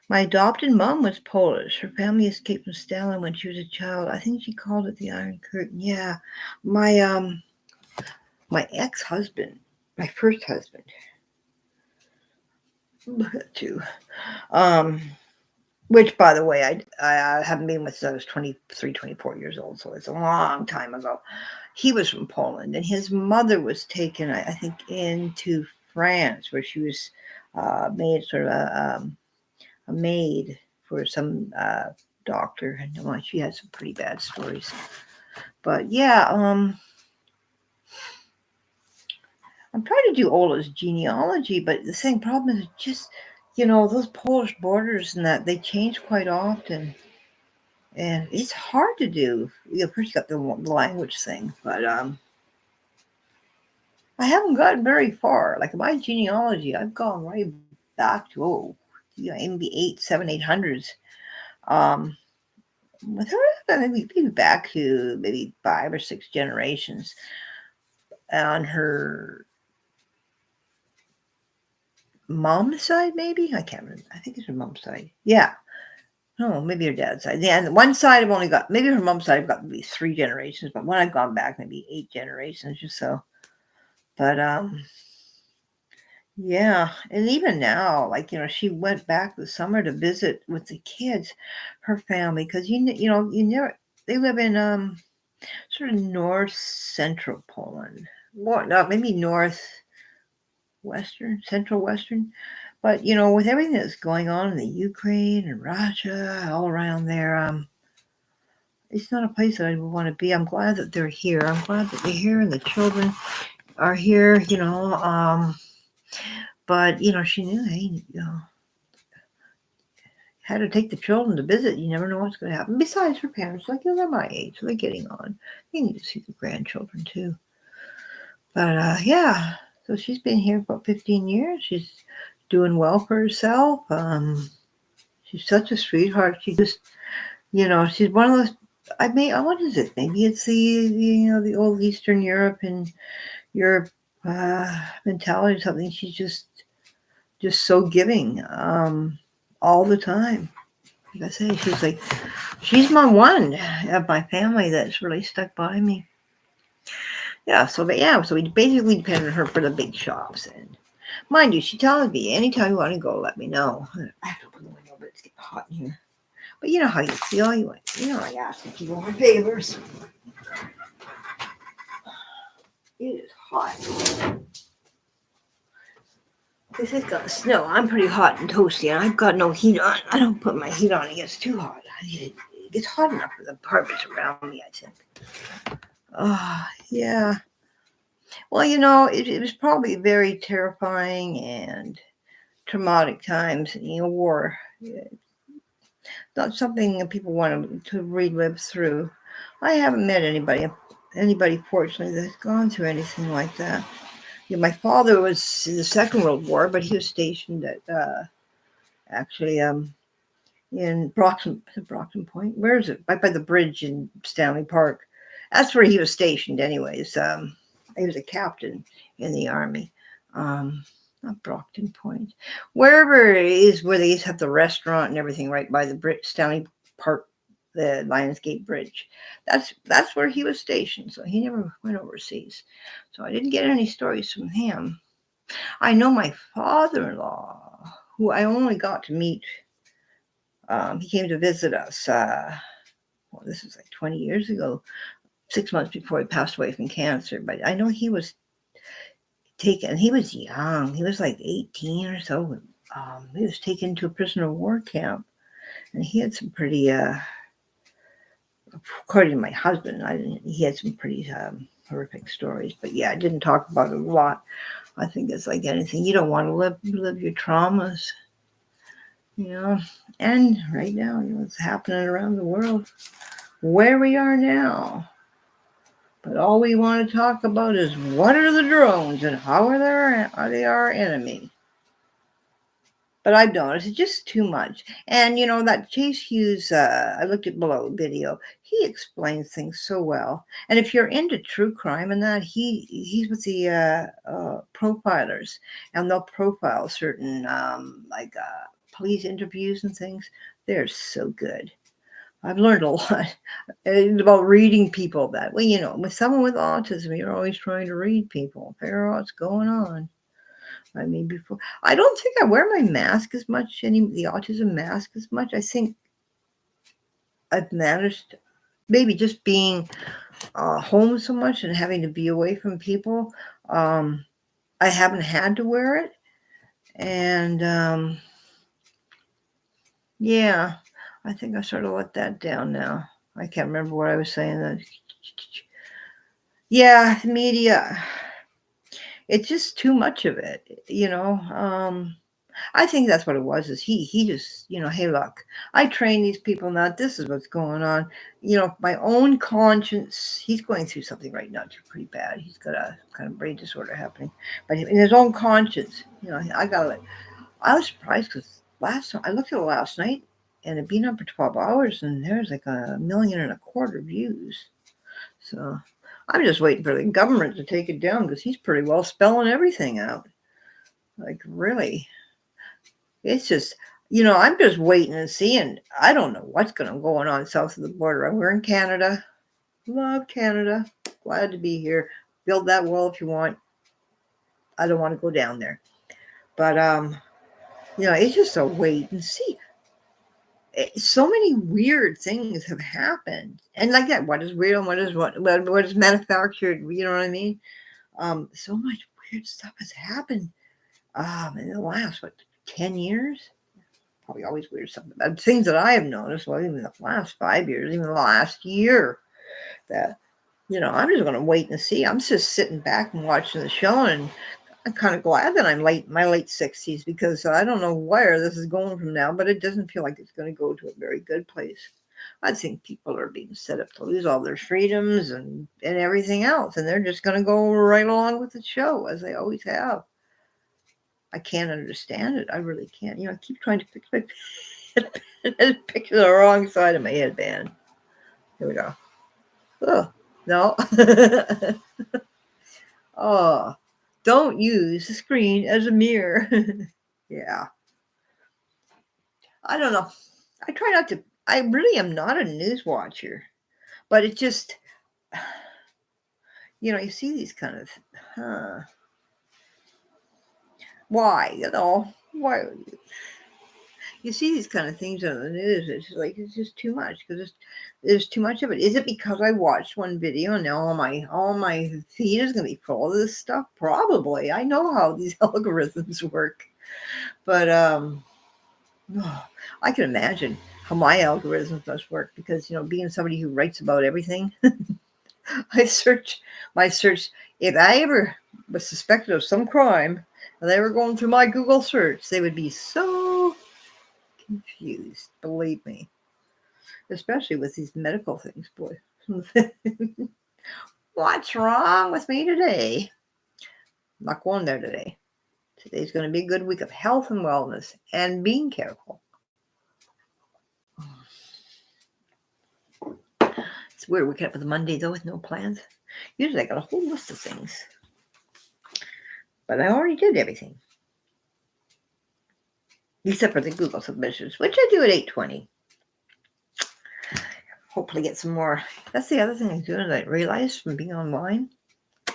A: My adopted mom was Polish. Her family escaped from Stalin when she was a child. I think she called it the Iron Curtain. Yeah. My ex-husband, my first husband, look at you. Um, which, by the way, I haven't been with since I was 23, 24 years old, so it's a long time ago. He was from Poland, and his mother was taken, I think, into France, where she was made sort of a maid for some doctor. And she had some pretty bad stories. But yeah, I'm trying to do Ola's genealogy, but the same problem is just, those Polish borders and that they change quite often. And it's hard to do. First you got the language thing, but I haven't gotten very far. Like my genealogy, I've gone right back to maybe 800s. With her, maybe back to maybe 5 or 6 generations on her mom's side, maybe I can't remember. I think it's her mom's side. Yeah. Oh, maybe her dad's side. Yeah, and one side I've only got, maybe her mom's side I've got maybe 3 generations, but when I've gone back maybe 8 generations or so. But yeah, and even now, like she went back this summer to visit with the kids, her family, because you never they live in sort of north central Poland, more no maybe central western, but with everything that's going on in the Ukraine and Russia all around there, it's not a place that I would want to be. I'm glad that they're here. I'm glad that they're here and the children are here. But she knew, hey, had to take the children to visit. You never know what's going to happen. Besides, her parents, like they're my age, so they're getting on. They need to see the grandchildren too. But yeah, so she's been here for about 15 years. She's doing well for herself. She's such a sweetheart. She just, she's one of those. What is it? Maybe it's the old Eastern Europe and Europe mentality or something. She's just so giving all the time. Like I say, she's my one of my family that's really stuck by me. Yeah, so we basically depend on her for the big shops. And mind you, she tells me anytime you want to go, let me know. I have to open the window, but it's getting hot in here. But you know how you feel. I ask if you want favors. It is hot. This is gonna snow. I'm pretty hot and toasty, and I've got no heat on. I don't put my heat on; it gets too hot. It gets hot enough for the apartments around me, I think. Yeah. Well, it was probably very terrifying and traumatic times. War. Not something that people want to relive through. I haven't met anybody fortunately that's gone through anything like that. My father was in the Second World War, but he was stationed at actually in Broxton Point. Where is it? Right by the bridge in Stanley Park. That's where he was stationed, anyways. He was a captain in the army. Not Brockton Point. Wherever it is, where they used to have the restaurant and everything, right by the Stanley Park, the Lionsgate Bridge. That's where he was stationed. So he never went overseas. So I didn't get any stories from him. I know my father-in-law, who I only got to meet. He came to visit us. This was like 20 years ago, 6 months before he passed away from cancer. But I know he was taken. He was young. He was like 18 or so. He was taken to a prisoner of war camp, and he had some pretty, according to my husband, he had some pretty horrific stories. But yeah, I didn't talk about it a lot. I think it's like anything. You don't want to live your traumas, And right now, it's happening around the world, where we are now. But all we want to talk about is what are the drones and how are they our enemy? But I've noticed it's just too much. And that Chase Hughes, I looked at below video. He explains things so well. And if you're into true crime and that, he's with the profilers, and they'll profile certain police interviews and things. They're so good. I've learned a lot about reading people that way. You know, with someone with autism, you're always trying to read people, figure out what's going on. I mean, before, I don't think I wear my mask as much, the autism mask as much. I think I've managed, maybe just being home so much and having to be away from people. I haven't had to wear it. And yeah, I think I sort of let that down now. I can't remember what I was saying. Yeah, the media, it's just too much of it, you know. I think that's what it was, is he just, hey, look, I train these people now. This is what's going on. My own conscience, he's going through something right now, too, pretty bad. He's got a kind of brain disorder happening. But in his own conscience, I was surprised because I looked at it last night, and it'd been up for 12 hours, and there's like 1.25 million views. So I'm just waiting for the government to take it down, because he's pretty well spelling everything out. Like, really. It's just, I'm just waiting and seeing. I don't know what's going on south of the border. We're in Canada. Love Canada. Glad to be here. Build that wall if you want. I don't want to go down there. But, it's just a wait and see. So many weird things have happened. And like that, what is real and what is manufactured, you know what I mean? So much weird stuff has happened in the last, 10 years? Probably always weird stuff. Things that I have noticed, well, even the last 5 years, even the last year, that, I'm just going to wait and see. I'm just sitting back and watching the show, and I'm kind of glad that I'm my late 60s, because I don't know where this is going from now, but it doesn't feel like it's going to go to a very good place. I think people are being set up to lose all their freedoms and everything else, and they're just going to go right along with the show, as they always have. I can't understand it. I really can't. I keep trying to fix my headband. Pick the wrong side of my headband. Here we go. Oh, no. Oh, don't use the screen as a mirror. Yeah. I don't know. I try not to. I really am not a news watcher. But it just, you see these kind of, why? Why? You see these kind of things on the news. It's just too much, because there's too much of it. Is it because I watched one video and now all my feed is going to be full of this stuff? Probably. I know how these algorithms work, but I can imagine how my algorithms must work, because being somebody who writes about everything, my search. If I ever was suspected of some crime and they were going through my Google search, they would be so confused, believe me, especially with these medical things, boy. What's wrong with me today? I'm not going there today. Today's going to be a good week of health and wellness and being careful. It's weird waking up with a Monday, though, with no plans. Usually I got a whole list of things, but I already did everything. Except for the Google submissions, which I do at 8:20. Hopefully get some more. That's the other thing I'm doing that I realized from being online. I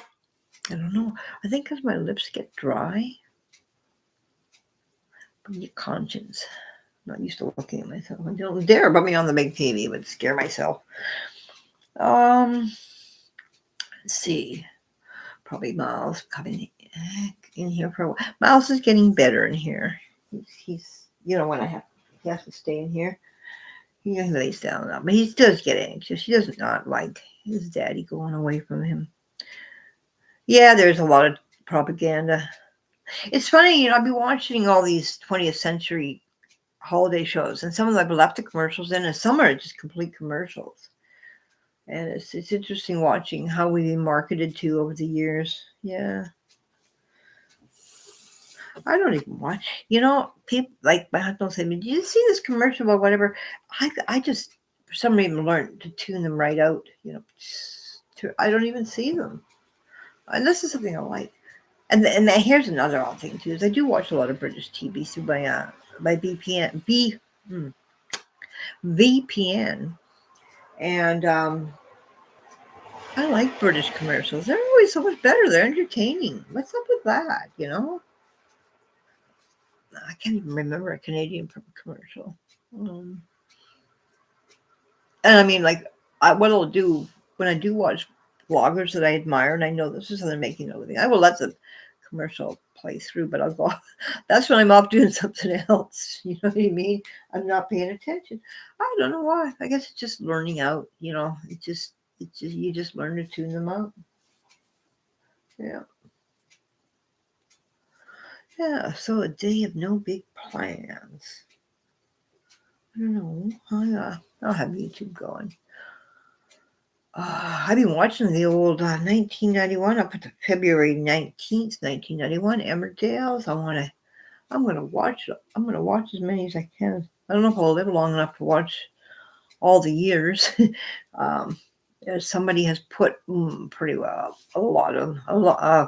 A: don't know. I think because my lips get dry from your conscience. I'm not used to looking at myself. I don't dare put me on the big TV. It would scare myself. Let's see. Probably Miles coming in here for a while. Miles is getting better in here. He's when he has to stay in here, he lays down now, but he does get anxious. He does not like his daddy going away from him. Yeah, there's a lot of propaganda. It's funny, I've been watching all these 20th century holiday shows, and some of them I've left the commercials in, and some are just complete commercials. And it's interesting watching how we've been marketed to over the years. Yeah. I don't even watch. People like my husband will say, "Did you see this commercial about whatever?" I just, for some reason, learned to tune them right out. I don't even see them unless it's something I like. And here's another odd thing too: is I do watch a lot of British TV through my by VPN, and I like British commercials. They're always so much better. They're entertaining. What's up with that? I can't even remember a Canadian commercial. Um, and I mean, like, what I'll do when I do watch bloggers that I admire, and I know this is how they're making a living, I will let the commercial play through, but I'll go. That's when I'm off doing something else. You know what I mean? I'm not paying attention. I don't know why. I guess it's just learning out. It's just you just learn to tune them out. Yeah. Yeah, so a day of no big plans. I don't know. I'll have YouTube going. I've been watching the old 1991 up to February 19th, 1991 Emmerdale's. I'm gonna watch. I'm gonna watch as many as I can. I don't know if I'll live long enough to watch all the years. um, Somebody has put pretty well a lot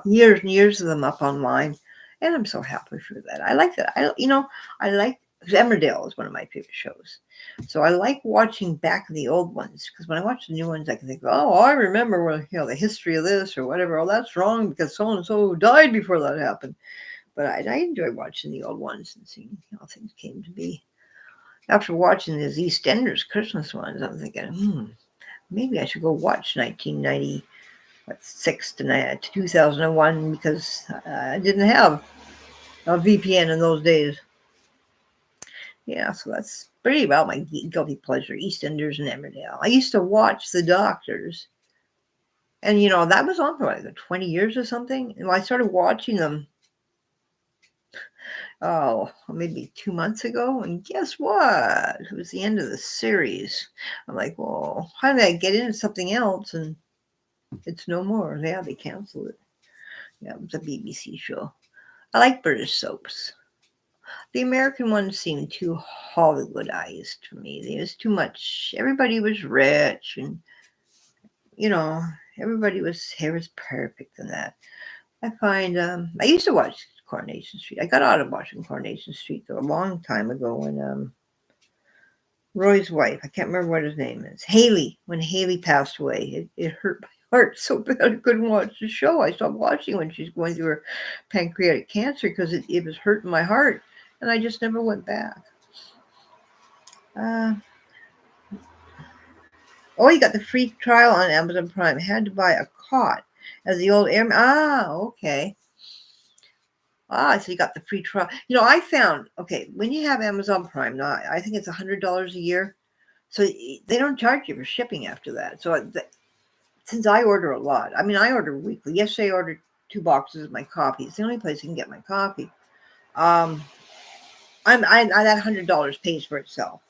A: years and years of them up online, and I'm so happy for that. I like that. I like, because Emmerdale is one of my favorite shows, so I like watching back the old ones, because when I watch the new ones, I can think, oh, I remember the history of this or whatever. Oh, that's wrong because so and so died before that happened. But I enjoy watching the old ones and seeing how things came to be. After watching these EastEnders Christmas ones, I'm thinking, maybe I should go watch 1996 to 2001, because I didn't have a VPN in those days. Yeah, so that's pretty about my guilty pleasure, EastEnders and Emmerdale. I used to watch The Doctors, and that was on for like 20 years or something. And I started watching them, maybe 2 months ago, and guess what? It was the end of the series. I'm like, well, how did I get into something else? And it's no more. Yeah, they canceled it. Yeah, it was a BBC show. I like British soaps. The American ones seemed too Hollywoodized for me. There was too much. Everybody was rich, and you know, everybody was hair was perfect and that. I find I used to watch Coronation Street. I got out of watching Coronation Street though a long time ago when Roy's wife, I can't remember what his name is, Haley. When Haley passed away, it hurt my heart so bad I couldn't watch the show. I stopped watching when she's going through her pancreatic cancer because it was hurting my heart, and I just never went back. Uh, you got the free trial on Amazon Prime. Had to buy a cot as the old air. Okay. So you got the free trial. I found, okay, when you have Amazon Prime, now I think it's $100 a year. So they don't charge you for shipping after that. So since I order a lot, I mean, I order weekly. Yesterday I ordered 2 boxes of my coffee. It's the only place I can get my coffee. That $100 pays for itself.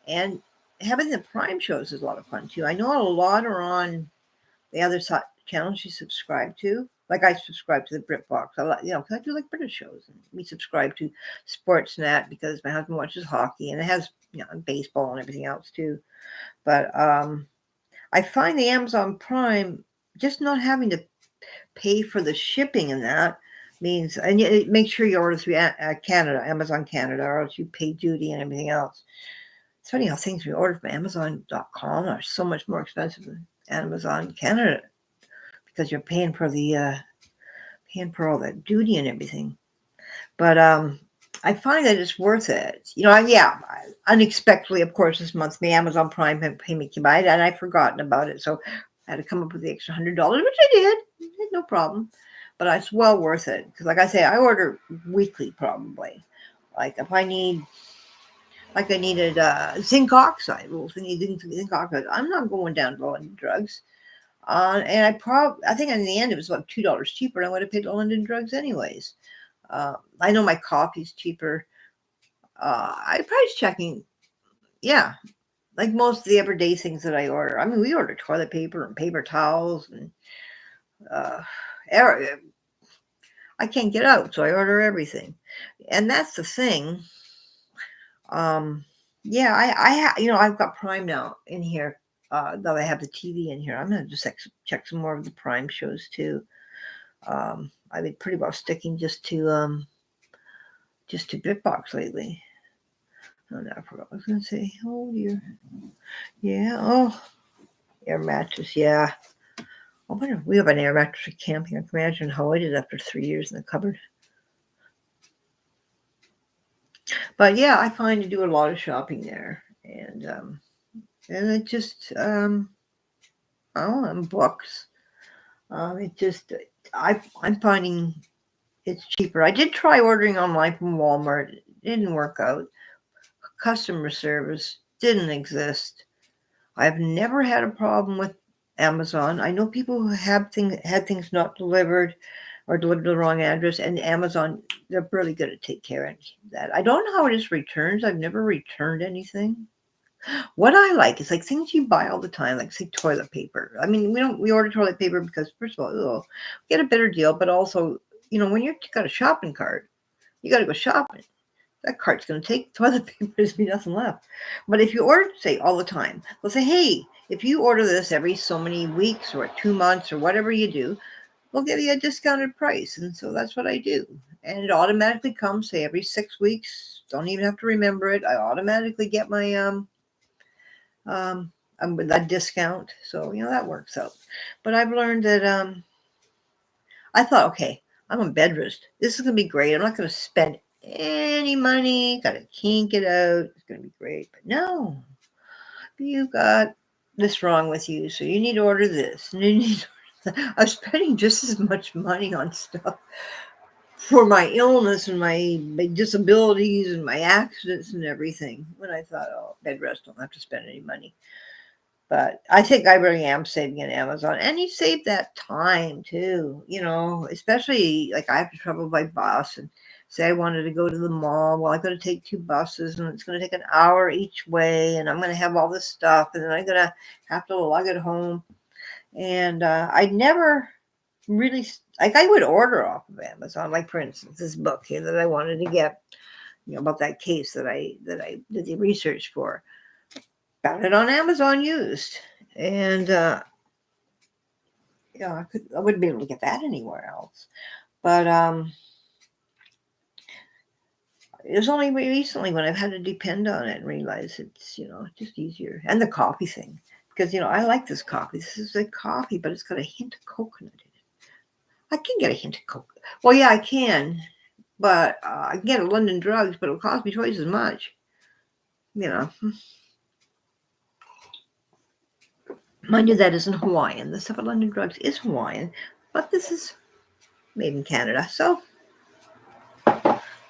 A: And having the Prime shows is a lot of fun too. I know a lot are on the other channels you subscribe to. Like I subscribe to the BritBox. Because I do like British shows. And we subscribe to Sportsnet because my husband watches hockey, and it has baseball and everything else too. But I find the Amazon Prime, just not having to pay for the shipping, and that means, and make sure you order through Canada, Amazon Canada, or else you pay duty and everything else. It's funny how things we order from Amazon.com are so much more expensive than Amazon Canada, because you're paying for all that duty and everything. But I find that it's worth it. Unexpectedly, of course, this month, the Amazon Prime payment came by, and I'd forgotten about it. So I had to come up with the extra $100, which I did. No problem. But it's well worth it. Because like I say, I order weekly probably. Like if I needed zinc oxide. Well, if I need zinc oxide, I'm not going down to London Drugs. And I think in the end it was about $2 cheaper. I would have paid to London Drugs anyways. I know my coffee's cheaper. I price checking. Yeah, like most of the everyday things that I order. I mean, we order toilet paper and paper towels, and I can't get out, so I order everything. And that's the thing. I've got Prime now in here. Though I have the TV in here, I'm gonna just check some more of the Prime shows too. I've been pretty well sticking just to BitBox lately. Oh, no, I forgot what I was going to say. Oh, dear. Yeah. Oh, air mattress. Yeah. Oh, we have an air mattress for camping. I can imagine how I did after 3 years in the cupboard. But yeah, I find to do a lot of shopping there, and it just and books. It just I'm finding it's cheaper. I did try ordering online from Walmart. It didn't work out. Customer service didn't exist. I've never had a problem with Amazon. I know people who have had things not delivered or delivered to the wrong address, and Amazon, they're really good at take care of that. I don't know how it is returns. I've never returned anything. What I like is like things you buy all the time, like say toilet paper. I mean, we order toilet paper because first of all, get a better deal, but also, when you've got a shopping cart, you got to go shopping. That cart's going to take toilet paper. There's be nothing left. But if you order, say all the time, they'll say, hey, if you order this every so many weeks or 2 months or whatever you do, we'll give you a discounted price. And so that's what I do. And it automatically comes, say every 6 weeks. Don't even have to remember it. I automatically get my with that discount. So, that works out. But I've learned that I thought, okay, I'm on bed rest. This is going to be great. I'm not going to spend any money. Got to kink it out. It's going to be great. But no, you got this wrong with you. So you need to order this. And you need to order that. I'm spending just as much money on stuff for my illness and my disabilities and my accidents and everything. When I thought, oh, bed rest, don't have to spend any money. But I think I really am saving in Amazon. And you save that time too, especially like I have to travel by bus and say I wanted to go to the mall. Well, I'm going to take 2 buses and it's going to take an hour each way. And I'm going to have all this stuff. And then I'm going to have to lug it home. And I never really, like I would order off of Amazon. Like for instance, this book here that I wanted to get, about that case that I did the research for. Found it on Amazon used, and I wouldn't be able to get that anywhere else. But it was only recently when I've had to depend on it and realize it's just easier. And the coffee thing, because I like this coffee. This is a coffee, but it's got a hint of coconut in it. I can get a hint of coconut. Well, yeah, I can, but I can get it at London Drugs, but it'll cost me twice as much. Mind you, that isn't Hawaiian. The stuff at London Drugs is Hawaiian, but this is made in Canada. So,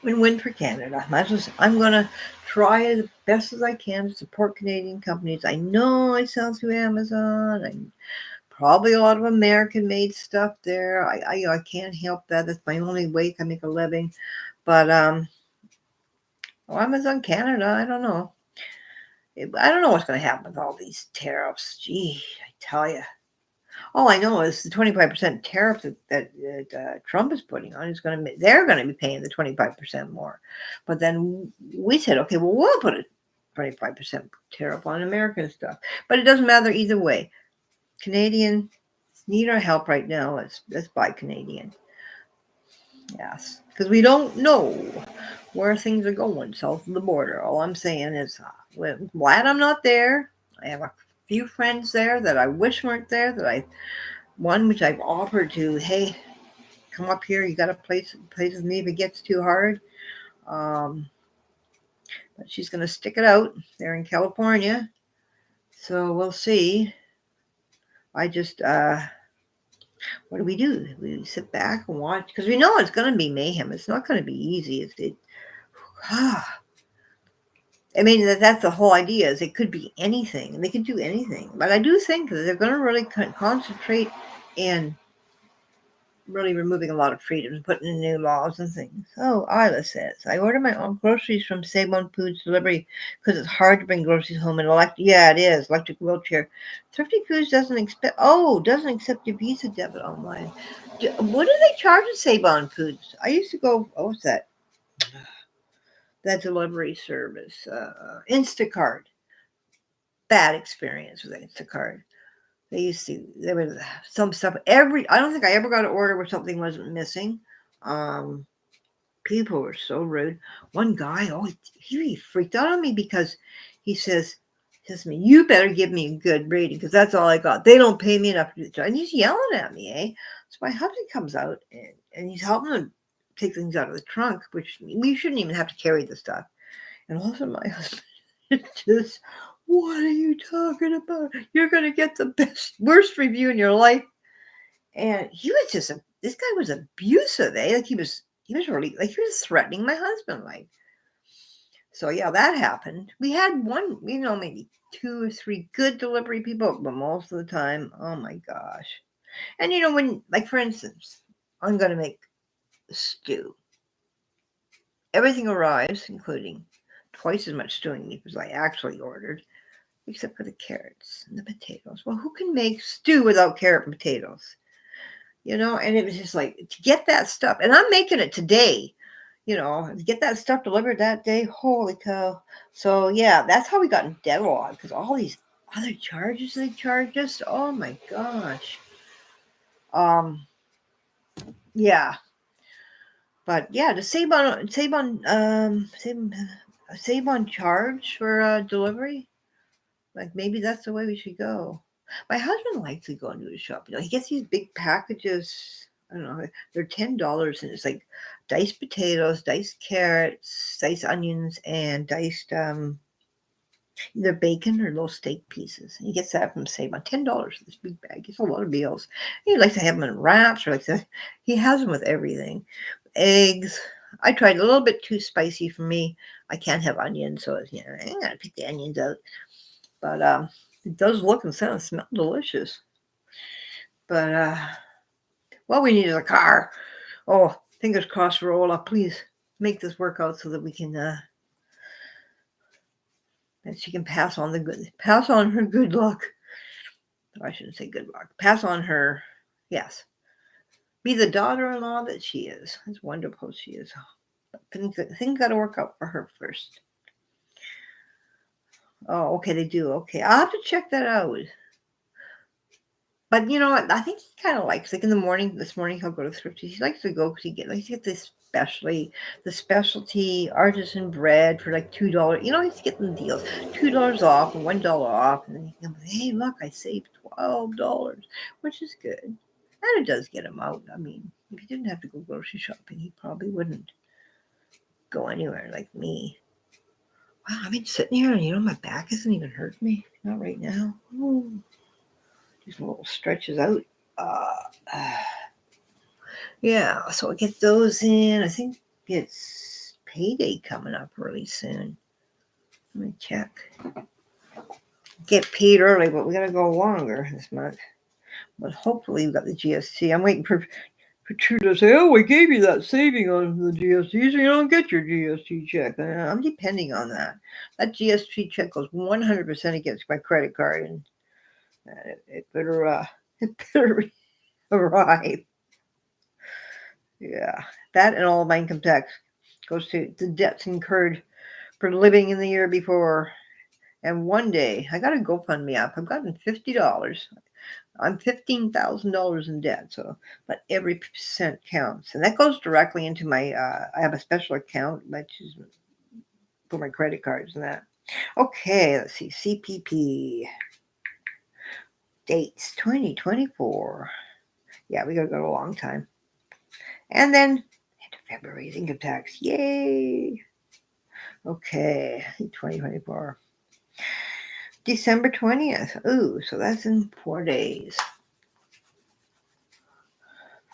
A: win-win for Canada. I'm going to try as best as I can to support Canadian companies. I know I sell through Amazon. I'm probably a lot of American-made stuff there. I can't help that. That's my only way I make a living. But Amazon Canada, I don't know. I don't know what's going to happen with all these tariffs. Gee, I tell you. All I know is the 25% tariff that Trump is putting on they're going to be paying the 25% more. But then we said, okay, well, we'll put a 25% tariff on American stuff. But it doesn't matter either way. Canadian need our help right now. Let's buy Canadian. Yes, because we don't know where things are going south of the border. All I'm saying is, I'm glad I'm not there. I have a few friends there that I wish weren't there. One which I've offered to, hey, come up here. You got a place with me if it gets too hard. But she's going to stick it out there in California. So we'll see. I just, what do? We sit back and watch because we know it's going to be mayhem. It's not going to be easy. I mean, that's the whole idea is it could be anything. They could do anything. But I do think that they're going to really concentrate in really removing a lot of freedoms, putting in new laws and things. Oh, Isla says, I order my own groceries from Save-On Foods Delivery because it's hard to bring groceries home in yeah, it is. Electric wheelchair. Thrifty Foods doesn't accept your Visa debit online. What do they charge at Save-On Foods? I used to go, what's that? That delivery service. Instacart. Bad experience with Instacart. There was some stuff. I don't think I ever got an order where something wasn't missing. People were so rude. One guy, he freaked out on me because he says to me, "You better give me a good rating because that's all I got. They don't pay me enough to do the job." And he's yelling at me, eh? So my husband comes out and he's helping him take things out of the trunk, which we shouldn't even have to carry the stuff. And also my husband just, "What are you talking about? You're going to get the worst review in your life." And he was just, this guy was abusive, eh? Like he was really, like he was threatening my husband, like. So yeah, that happened. We had one, maybe 2 or 3 good delivery people, but most of the time, oh my gosh. And when, like for instance, I'm going to make stew. Everything arrives, including twice as much stewing meat as I actually ordered, except for the carrots and the potatoes. Well, who can make stew without carrot and potatoes? And it was just like, to get that stuff, and I'm making it today, to get that stuff delivered that day, holy cow. So yeah, that's how we got in debt a lot, because all these other charges they charged us, oh my gosh. Yeah. But yeah, to save on charge for delivery, like maybe that's the way we should go. My husband likes to go and do the shopping. He gets these big packages. I don't know. They're $10, and it's like diced potatoes, diced carrots, diced onions, and diced either bacon or little steak pieces. And he gets that from Save on $10 for this big bag. It's a lot of meals. He likes to have them in wraps, or he has them with everything. Eggs. I tried a little bit too spicy for me. I can't have onions, so I gotta pick the onions out. But it does look and sound smell delicious. But what we need is a car. Oh, fingers crossed, Rolla. Please make this work out so that we can that she can pass on her good luck. I shouldn't say good luck. Pass on her, yes. Be the daughter-in-law that she is. As wonderful as she is. But things got to work out for her first. Oh, okay, they do. Okay, I'll have to check that out. But you know what? I think he kind of likes, like in the morning. This morning he'll go to Thrifty. He likes to go because he likes to get the specialty artisan bread for like $2. He's getting deals, $2 off and $1 off, and then he comes, hey, look, I saved $12, which is good, and it does get him out. I mean, if he didn't have to go grocery shopping, he probably wouldn't go anywhere like me. Wow, I've been sitting here and my back hasn't even hurt me. Not right now. Ooh. These little stretches out. Yeah, so I get those in. I think it's payday coming up really soon. Let me check. Get paid early, but we gotta go longer this month. But hopefully we got the GST. I'm waiting for True to say, "Oh, we gave you that saving on the GST, so you don't get your GST check." And I'm depending on that. That GST check goes 100% against my credit card, and it better arrive. Yeah, that and all of my income tax goes to the debts incurred for living in the year before. And one day, I got a GoFundMe up. I've gotten $50. I'm $15,000 in debt. So, but every cent counts, and that goes directly into my. I have a special account, which is for my credit cards and that. Okay, let's see. CPP dates 2024. Yeah, we gotta go a long time. And then into February's income tax. Yay! Okay, 2024. December 20th. Ooh, so that's in 4 days.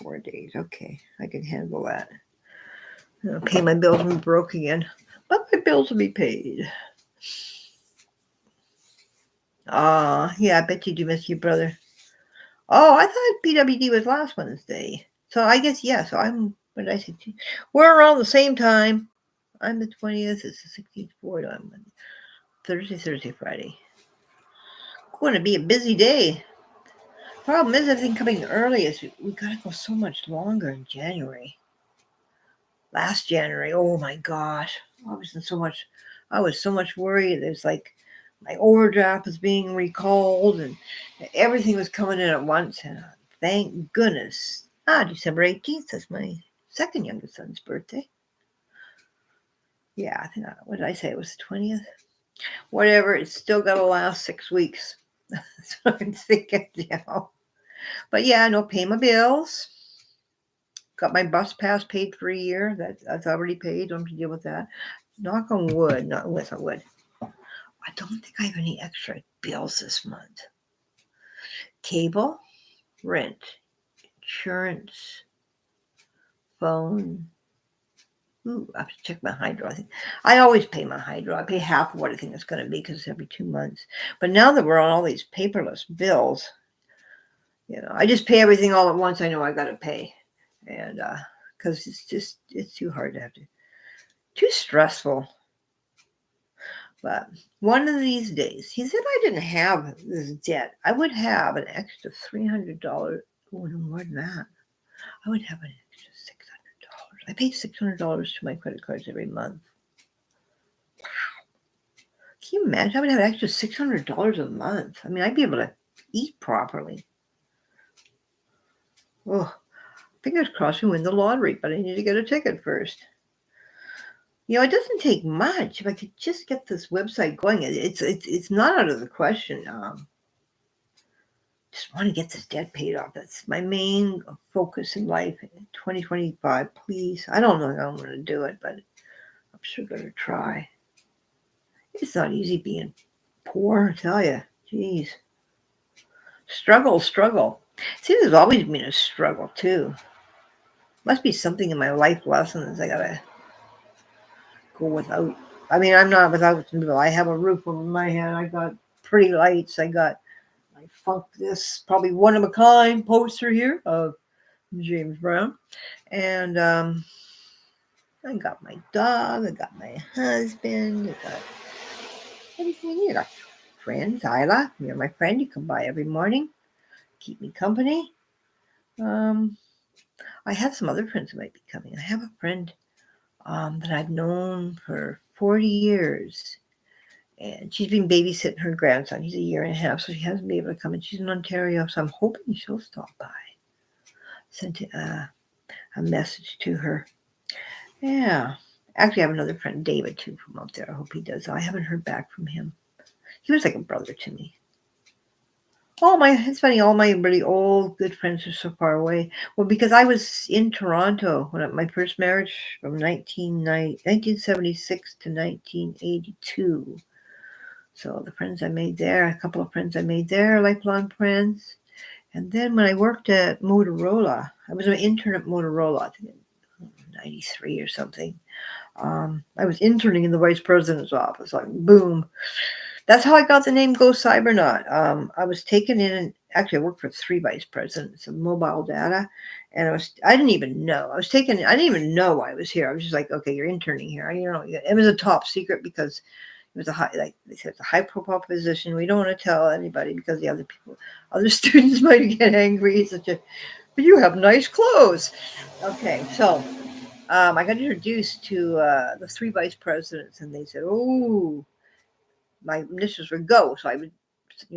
A: 4 days. Okay, I can handle that. I'll pay my bills when I'm broke again. But my bills will be paid. Yeah, I bet you do miss your brother. Oh, I thought PWD was last Wednesday. So I guess, yeah, so what did I say? We're around the same time. I'm the 20th, it's the 16th, 4th. I'm Thursday, Friday. Going to be a busy day. Problem is, everything coming early is we gotta go so much longer in January. Last January, oh my gosh, I was so much worried. There's like my overdraft was being recalled, and everything was coming in at once. And thank goodness, December 18th is my second youngest son's birthday. Yeah, I think, what did I say? It was the 20th? Whatever, it's still got to last 6 weeks. That's what I'm thinking, But yeah, no, pay my bills. Got my bus pass paid for a year. That's already paid. Don't have to deal with that. Knock on wood, not with a wood. I don't think I have any extra bills this month. Cable, rent, insurance, phone. Ooh, I have to check my hydro. I always pay my hydro. I pay half of what I think it's going to be because it's every 2 months. But now that we're on all these paperless bills, I just pay everything all at once. I know I got to pay, and because it's too hard to have to, too stressful. But one of these days, he said I didn't have this debt. I would have an extra $300. Oh, no more than that. I would have an extra $600. I pay $600 to my credit cards every month. Can you imagine? I would have an extra $600 a month. I mean, I'd be able to eat properly. Oh, fingers crossed we win the lottery, but I need to get a ticket first. It doesn't take much. If I could just get this website going, it's not out of the question. Just want to get this debt paid off. That's my main focus in life. 2025, please. I don't know how I'm going to do it, but I'm sure going to try. It's not easy being poor, I tell you. Jeez. Struggle. See, there's always been a struggle, too. Must be something in my life lessons I got to go without. I mean, I'm not without people. I have a roof over my head. I got pretty lights. I funked this probably one of a kind poster here of James Brown. And I got my dog. I got my husband. I got everything I need. I got friends. Isla, you're my friend. You come by every morning. Keep me company. I have some other friends that might be coming. I have a friend that I've known for 40 years. And she's been babysitting her grandson. He's a year and a half, so she hasn't been able to come. And she's in Ontario, so I'm hoping she'll stop by. Sent a message to her. Yeah. Actually, I have another friend, David, too, from out there. I hope he does. I haven't heard back from him. He was like a brother to me. It's funny, all my really old good friends are so far away. Well, because I was in Toronto when my first marriage from 1976 to 1982. So the friends I made there, a couple of friends I made there, lifelong friends. And then when I worked at Motorola, I was an intern at Motorola, I think in 93 or something. I was interning in the vice president's office, like boom. That's how I got the name Go Cybernaut. I was taken in, actually I worked for 3 vice presidents of mobile data, and I didn't even know. I didn't even know I was here. I was just like, okay, you're interning here. It was a top secret because it was they said it's a high profile position. We don't want to tell anybody because the other students might get angry. But you have nice clothes. Okay, so I got introduced to the 3 vice presidents, and they said, "Oh, my initials were Go." So I would,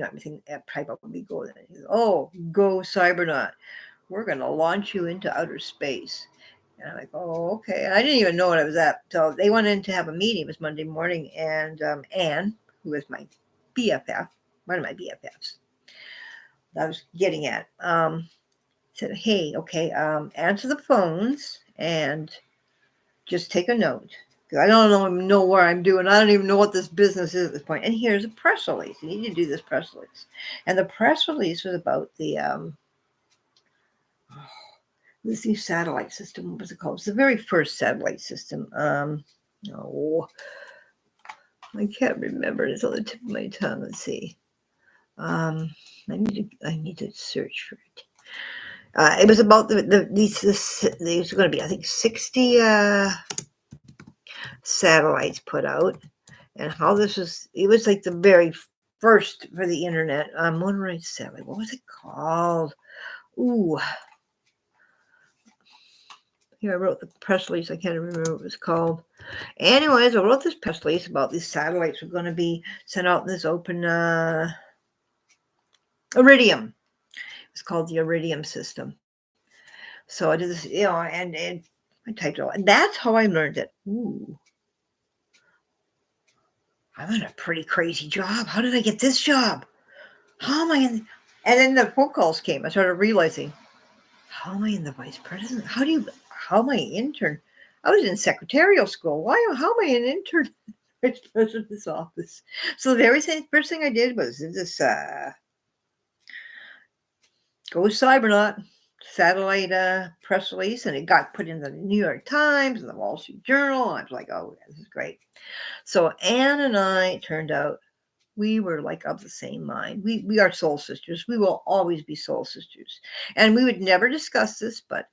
A: I'm thinking that type would be Go. Then he said, "Oh, Go Cybernaut. We're going to launch you into outer space." And I'm like, oh, okay. And I didn't even know what I was at. So they went in to have a meeting. It was Monday morning. And Anne, who was my BFF, one of my BFFs, that I was getting at, said, hey, okay, answer the phones and just take a note. Because I don't know where I'm doing. I don't even know what this business is at this point. And here's a press release. You need to do this press release. And the press release was about the this new satellite system. What was it called? It's the very first satellite system. I can't remember. It's on the tip of my tongue. Let's see. I need to search for it. It was about these going to be, I think, 60 satellites put out, and how this was. It was like the very first for the internet. Motorized satellite. What was it called? Ooh. Here, I wrote the press release. I can't remember what it was called. Anyways, I wrote this press release about these satellites were going to be sent out in this open Iridium. It's called the Iridium system. So I did this, and I typed it all. And that's how I learned it. Ooh. I'm in a pretty crazy job. How did I get this job? How am I in? And then the phone calls came. I started realizing, how am I in the vice president? How am I an intern? I was in secretarial school. How am I an intern in the vice president's office? So the very first thing I did was this go cybernaut satellite press release, and it got put in the New York Times and the Wall Street Journal. And I was like, oh, this is great. So Anne and I turned out we were like of the same mind. We are soul sisters. We will always be soul sisters. And we would never discuss this, but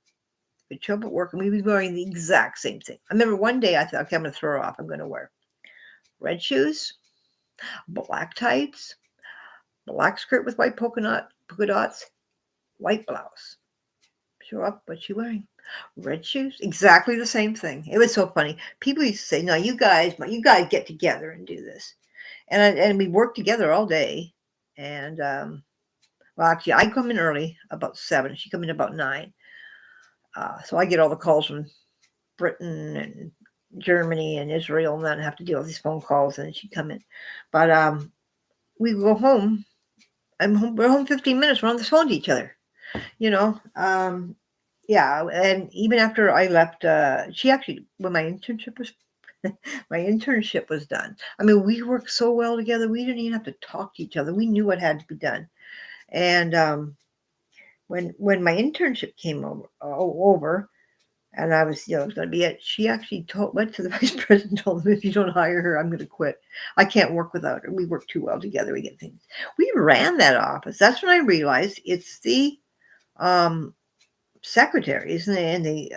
A: we'd show up at work and we'd be wearing the exact same thing. I remember one day I thought, okay, I'm going to throw her off. I'm going to wear red shoes, black tights, black skirt with white polka dots, white blouse. Show up, what's she wearing? Red shoes, exactly the same thing. It was so funny. People used to say, "No, you guys get together and do this," and we worked together all day. And well, actually, I come in early about 7. She come in about 9. So I get all the calls from Britain and Germany and Israel, and then have to deal with these phone calls, and then she'd come in. But we go home. We're home 15 minutes. We're on the phone to each other. You know. Yeah, and even after I left, she actually, when my internship was done. I mean, we worked so well together. We didn't even have to talk to each other. We knew what had to be done. And when my internship came over, and I was, it was going to be it. She actually went to the vice president, told him, if you don't hire her, I'm going to quit. I can't work without her. We work too well together. We get things. We ran that office. That's when I realized it's the secretaries and the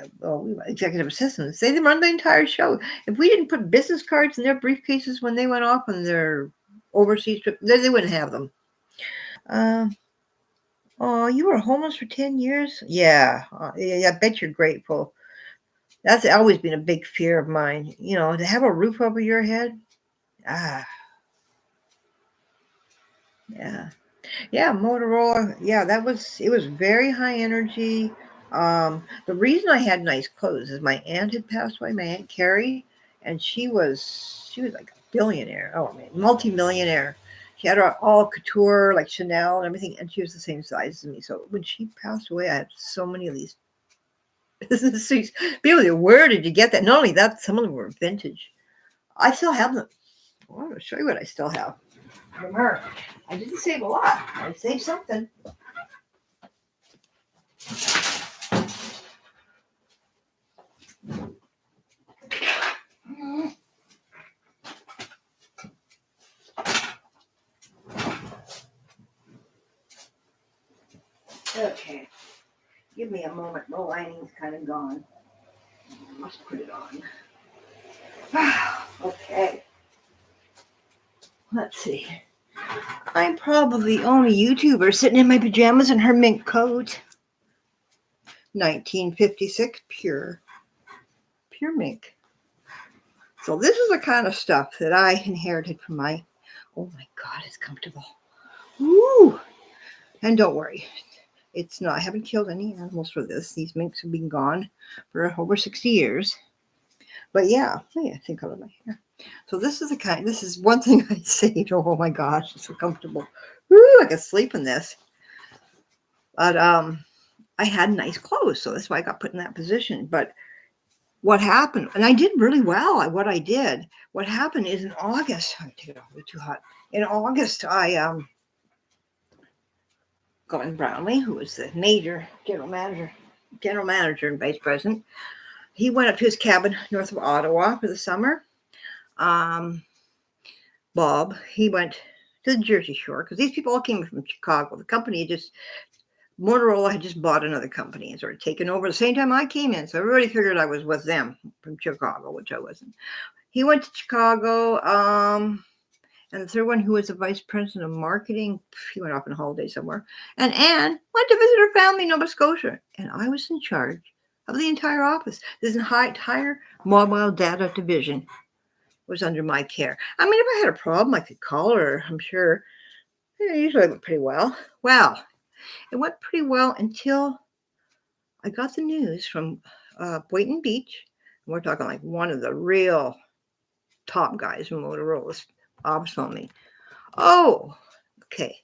A: executive assistants. They run the entire show. If we didn't put business cards in their briefcases when they went off on their overseas trip, they wouldn't have them. Oh, you were homeless for 10 years? Yeah. I bet you're grateful. That's always been a big fear of mine. To have a roof over your head. Yeah. Yeah, Motorola. Yeah, it was very high energy. The reason I had nice clothes is my aunt had passed away, my Aunt Carrie, and she was like a billionaire. Oh, man, multi-millionaire. She had all couture, like Chanel and everything, and she was the same size as me. So when she passed away, I had so many of these business suits. People say, where did you get that? Not only that, some of them were vintage. I still have them. I want to show you what I still have from her. I didn't save a lot. I saved something. Okay. Give me a moment. The lining's kind of gone. I must put it on. Okay. Let's see. I'm probably the only YouTuber sitting in my pajamas and her mink coat. 1956 pure mink. So this is the kind of stuff that I inherited from my. Oh my God, it's comfortable. Woo! And don't worry, it's not. I haven't killed any animals for this. These minks have been gone for over 60 years. But yeah, I think I love my hair. So this is one thing I saved. Oh my gosh, it's so comfortable. Woo, I could sleep in this. But I had nice clothes, so that's why I got put in that position. But what happened, and I did really well at what I did. What happened is in August, I'm take it off, it's too hot. In August, I Glenn Brownlee, who was the major general manager and vice president, he went up to his cabin north of Ottawa for the summer. Bob, he went to the Jersey Shore because these people all came from Chicago. The company Motorola had just bought another company and sort of taken over the same time I came in. So everybody figured I was with them from Chicago, which I wasn't. He went to Chicago. And the third one, who was the vice president of marketing, he went off on holiday somewhere. And Anne went to visit her family in Nova Scotia. And I was in charge of the entire office. This entire mobile data division was under my care. I mean, if I had a problem, I could call her, I'm sure. Usually it went pretty well. Well, it went pretty well until I got the news from Boynton Beach. And we're talking like one of the real top guys from Motorola. Bob's phoned me. Oh, okay.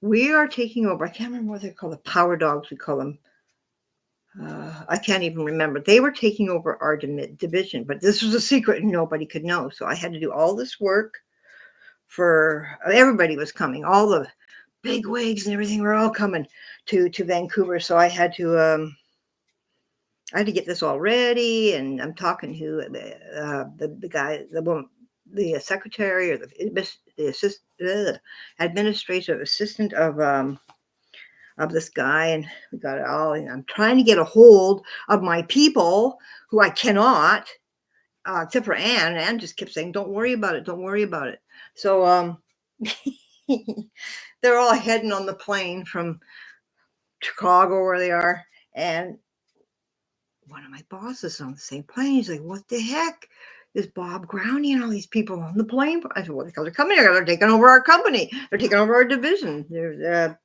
A: We are taking over. I can't remember what they're called. The power dogs, we call them. I can't even remember. They were taking over our division, but this was a secret and nobody could know. So I had to do all this work for everybody was coming. All the big wigs and everything were all coming to Vancouver. So I had to get this all ready, and I'm talking to the guy, the woman, the secretary or the administrative assistant of this guy, and we got it all. And I'm trying to get a hold of my people who I cannot, except for Anne. Anne just kept saying, "Don't worry about it. Don't worry about it." So they're all heading on the plane from Chicago, where they are, and one of my bosses on the same plane. He's like, "What the heck is Bob Growney and all these people on the plane?" I said, "Well, because they're coming here. They're taking over our company. They're taking over our division. They're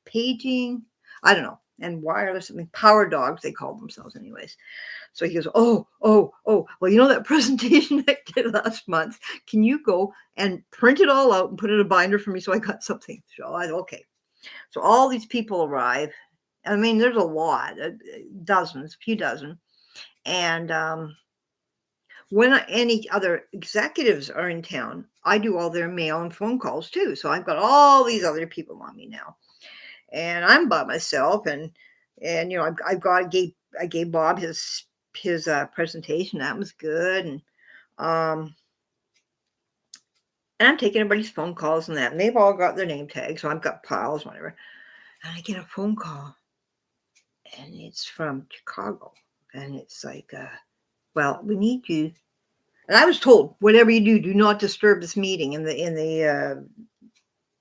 A: paging, I don't know, and wireless, something, power dogs, they call themselves anyways." So he goes, oh, well, you know that presentation I did last month? Can you go and print it all out and put it in a binder for me so I got something? So I said, okay. So all these people arrive. I mean, there's a lot, dozens, a few dozen. And when any other executives are in town, I do all their mail and phone calls too. So I've got all these other people on me now, and I'm by myself. And you know, I gave Bob his presentation. That was good. And I'm taking everybody's phone calls and that, and they've all got their name tags. So I've got piles, whatever. And I get a phone call, and it's from Chicago, and it's like, well, we need you. And I was told, whatever you do not disturb this meeting in the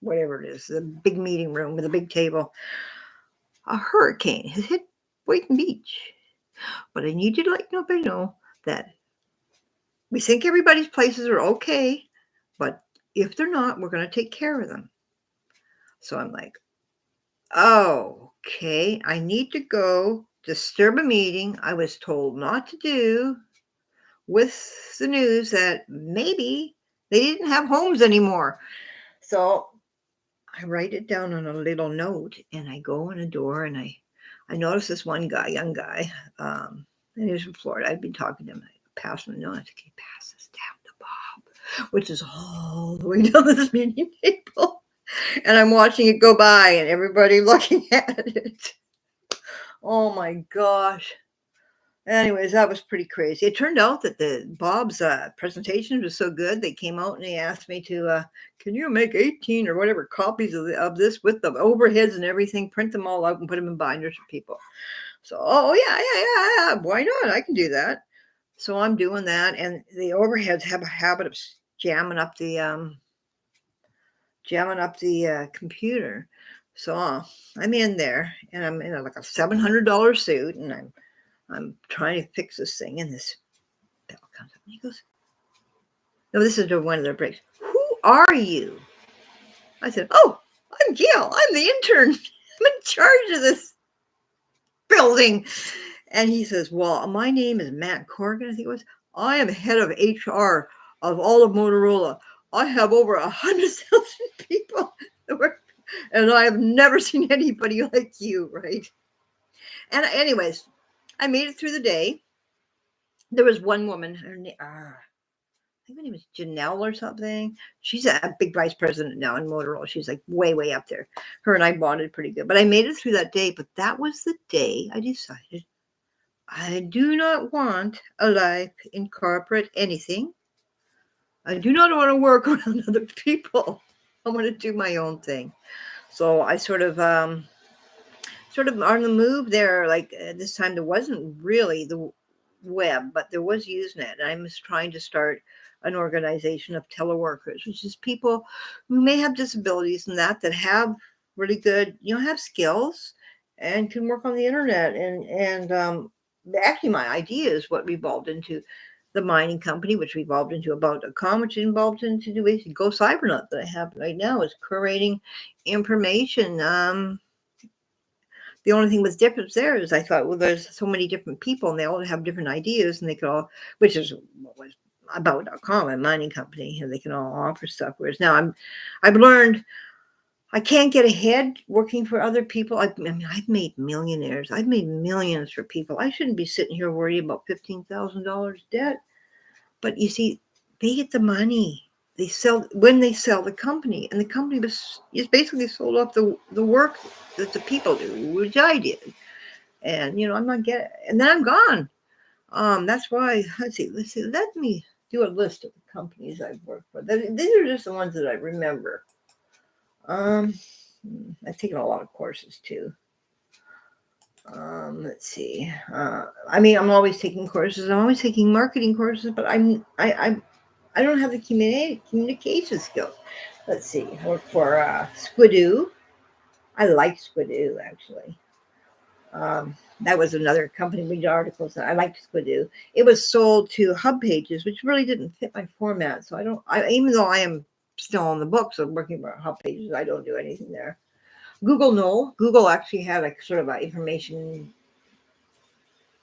A: whatever it is, the big meeting room with a big table. A hurricane has hit Boynton Beach, but I need you to let nobody know that we think everybody's places are okay, but if they're not, we're going to take care of them. So I'm like, oh, okay, I need to go disturb a meeting I was told not to do, with the news that maybe they didn't have homes anymore. So I write it down on a little note, and I go in a door, and I notice this one guy, young guy, and he was from Florida. I'd been talking to him. I passed him the note. I said, "Okay, pass this down to Bob," which is all the way down this meeting table. And I'm watching it go by, and everybody looking at it. Oh my gosh. Anyways, that was pretty crazy. It turned out that Bob's presentation was so good. They came out and they asked me to, can you make 18 or whatever copies of this with the overheads and everything, print them all out and put them in binders for people. So, oh yeah, why not? I can do that. So I'm doing that, and the overheads have a habit of jamming up the computer. So I'm in there, and I'm in like a $700 suit, and I'm trying to fix this thing, and this bell comes up, and he goes, no, this is one of their breaks. "Who are you?" I said, "Oh, I'm Gayle. I'm the intern. I'm in charge of this building." And he says, "Well, my name is Matt Corrigan," I think it was. "I am head of HR of all of Motorola. I have over 100,000 people, and I have never seen anybody like you," right? And anyways, I made it through the day. There was one woman, her name, I think her name was Janelle or something. She's a big vice president now in Motorola. She's like way up there. Her and I bonded pretty good. But I made it through that day. But that was the day I decided I do not want a life in corporate anything. I do not want to work around other people. I want to do my own thing. So I sort of on the move there. Like this time, there wasn't really the web, but there was Usenet. And I was trying to start an organization of teleworkers, which is people who may have disabilities and that have really good, have skills and can work on the internet. And actually, my idea is what evolved into the mining company, which evolved into About.com, which evolved into basically Go Cybernaut that I have right now, is curating information. The only thing was different there is I thought, well, there's so many different people and they all have different ideas, and they could all, which is what was about.com, a mining company, and they can all offer stuff. Whereas now I've learned I can't get ahead working for other people. I mean, I've made millionaires. I've made millions for people. I shouldn't be sitting here worrying about $15,000 debt. But you see, they get the money. They sell when they sell the company, and the company is basically sold off the work that the people do, which I did. And I'm not getting, and then I'm gone. That's why. Let's see. Let me do a list of the companies I've worked for. These are just the ones that I remember. I've taken a lot of courses too. Let's see. I mean, I'm always taking courses. I'm always taking marketing courses, but I don't have the communication skills. Let's see. I work for Squidoo. I like Squidoo actually. That was another company we did articles. I liked Squidoo. It was sold to Hub Pages, which really didn't fit my format. So even though I am still on the books of working for Hub Pages, I don't do anything there. Google actually had like sort of an information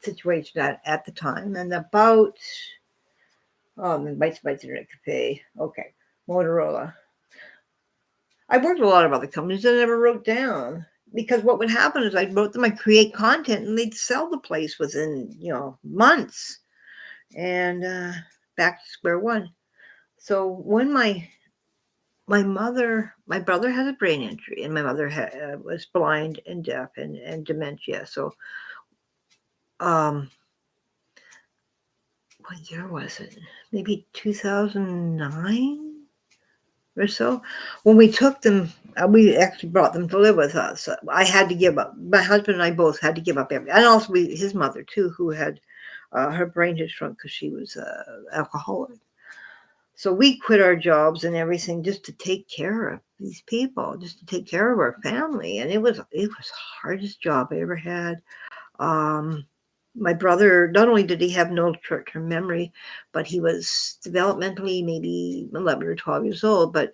A: situation at the time, and about the Bytes Internet Cafe. Okay, Motorola. I worked with a lot of other companies that I never wrote down, because what would happen is I wrote them, I create content, and they'd sell the place within months, and back to square one. So when my brother had a brain injury, and my mother was blind and deaf and dementia. So what year was it? Maybe 2009 or so. When we took them, we actually brought them to live with us. I had to give up. My husband and I both had to give up everything, and also his mother too, who had her brain had shrunk because she was alcoholic. So we quit our jobs and everything just to take care of these people, just to take care of our family, and it was the hardest job I ever had. My brother, not only did he have no short-term memory, but he was developmentally maybe 11 or 12 years old, but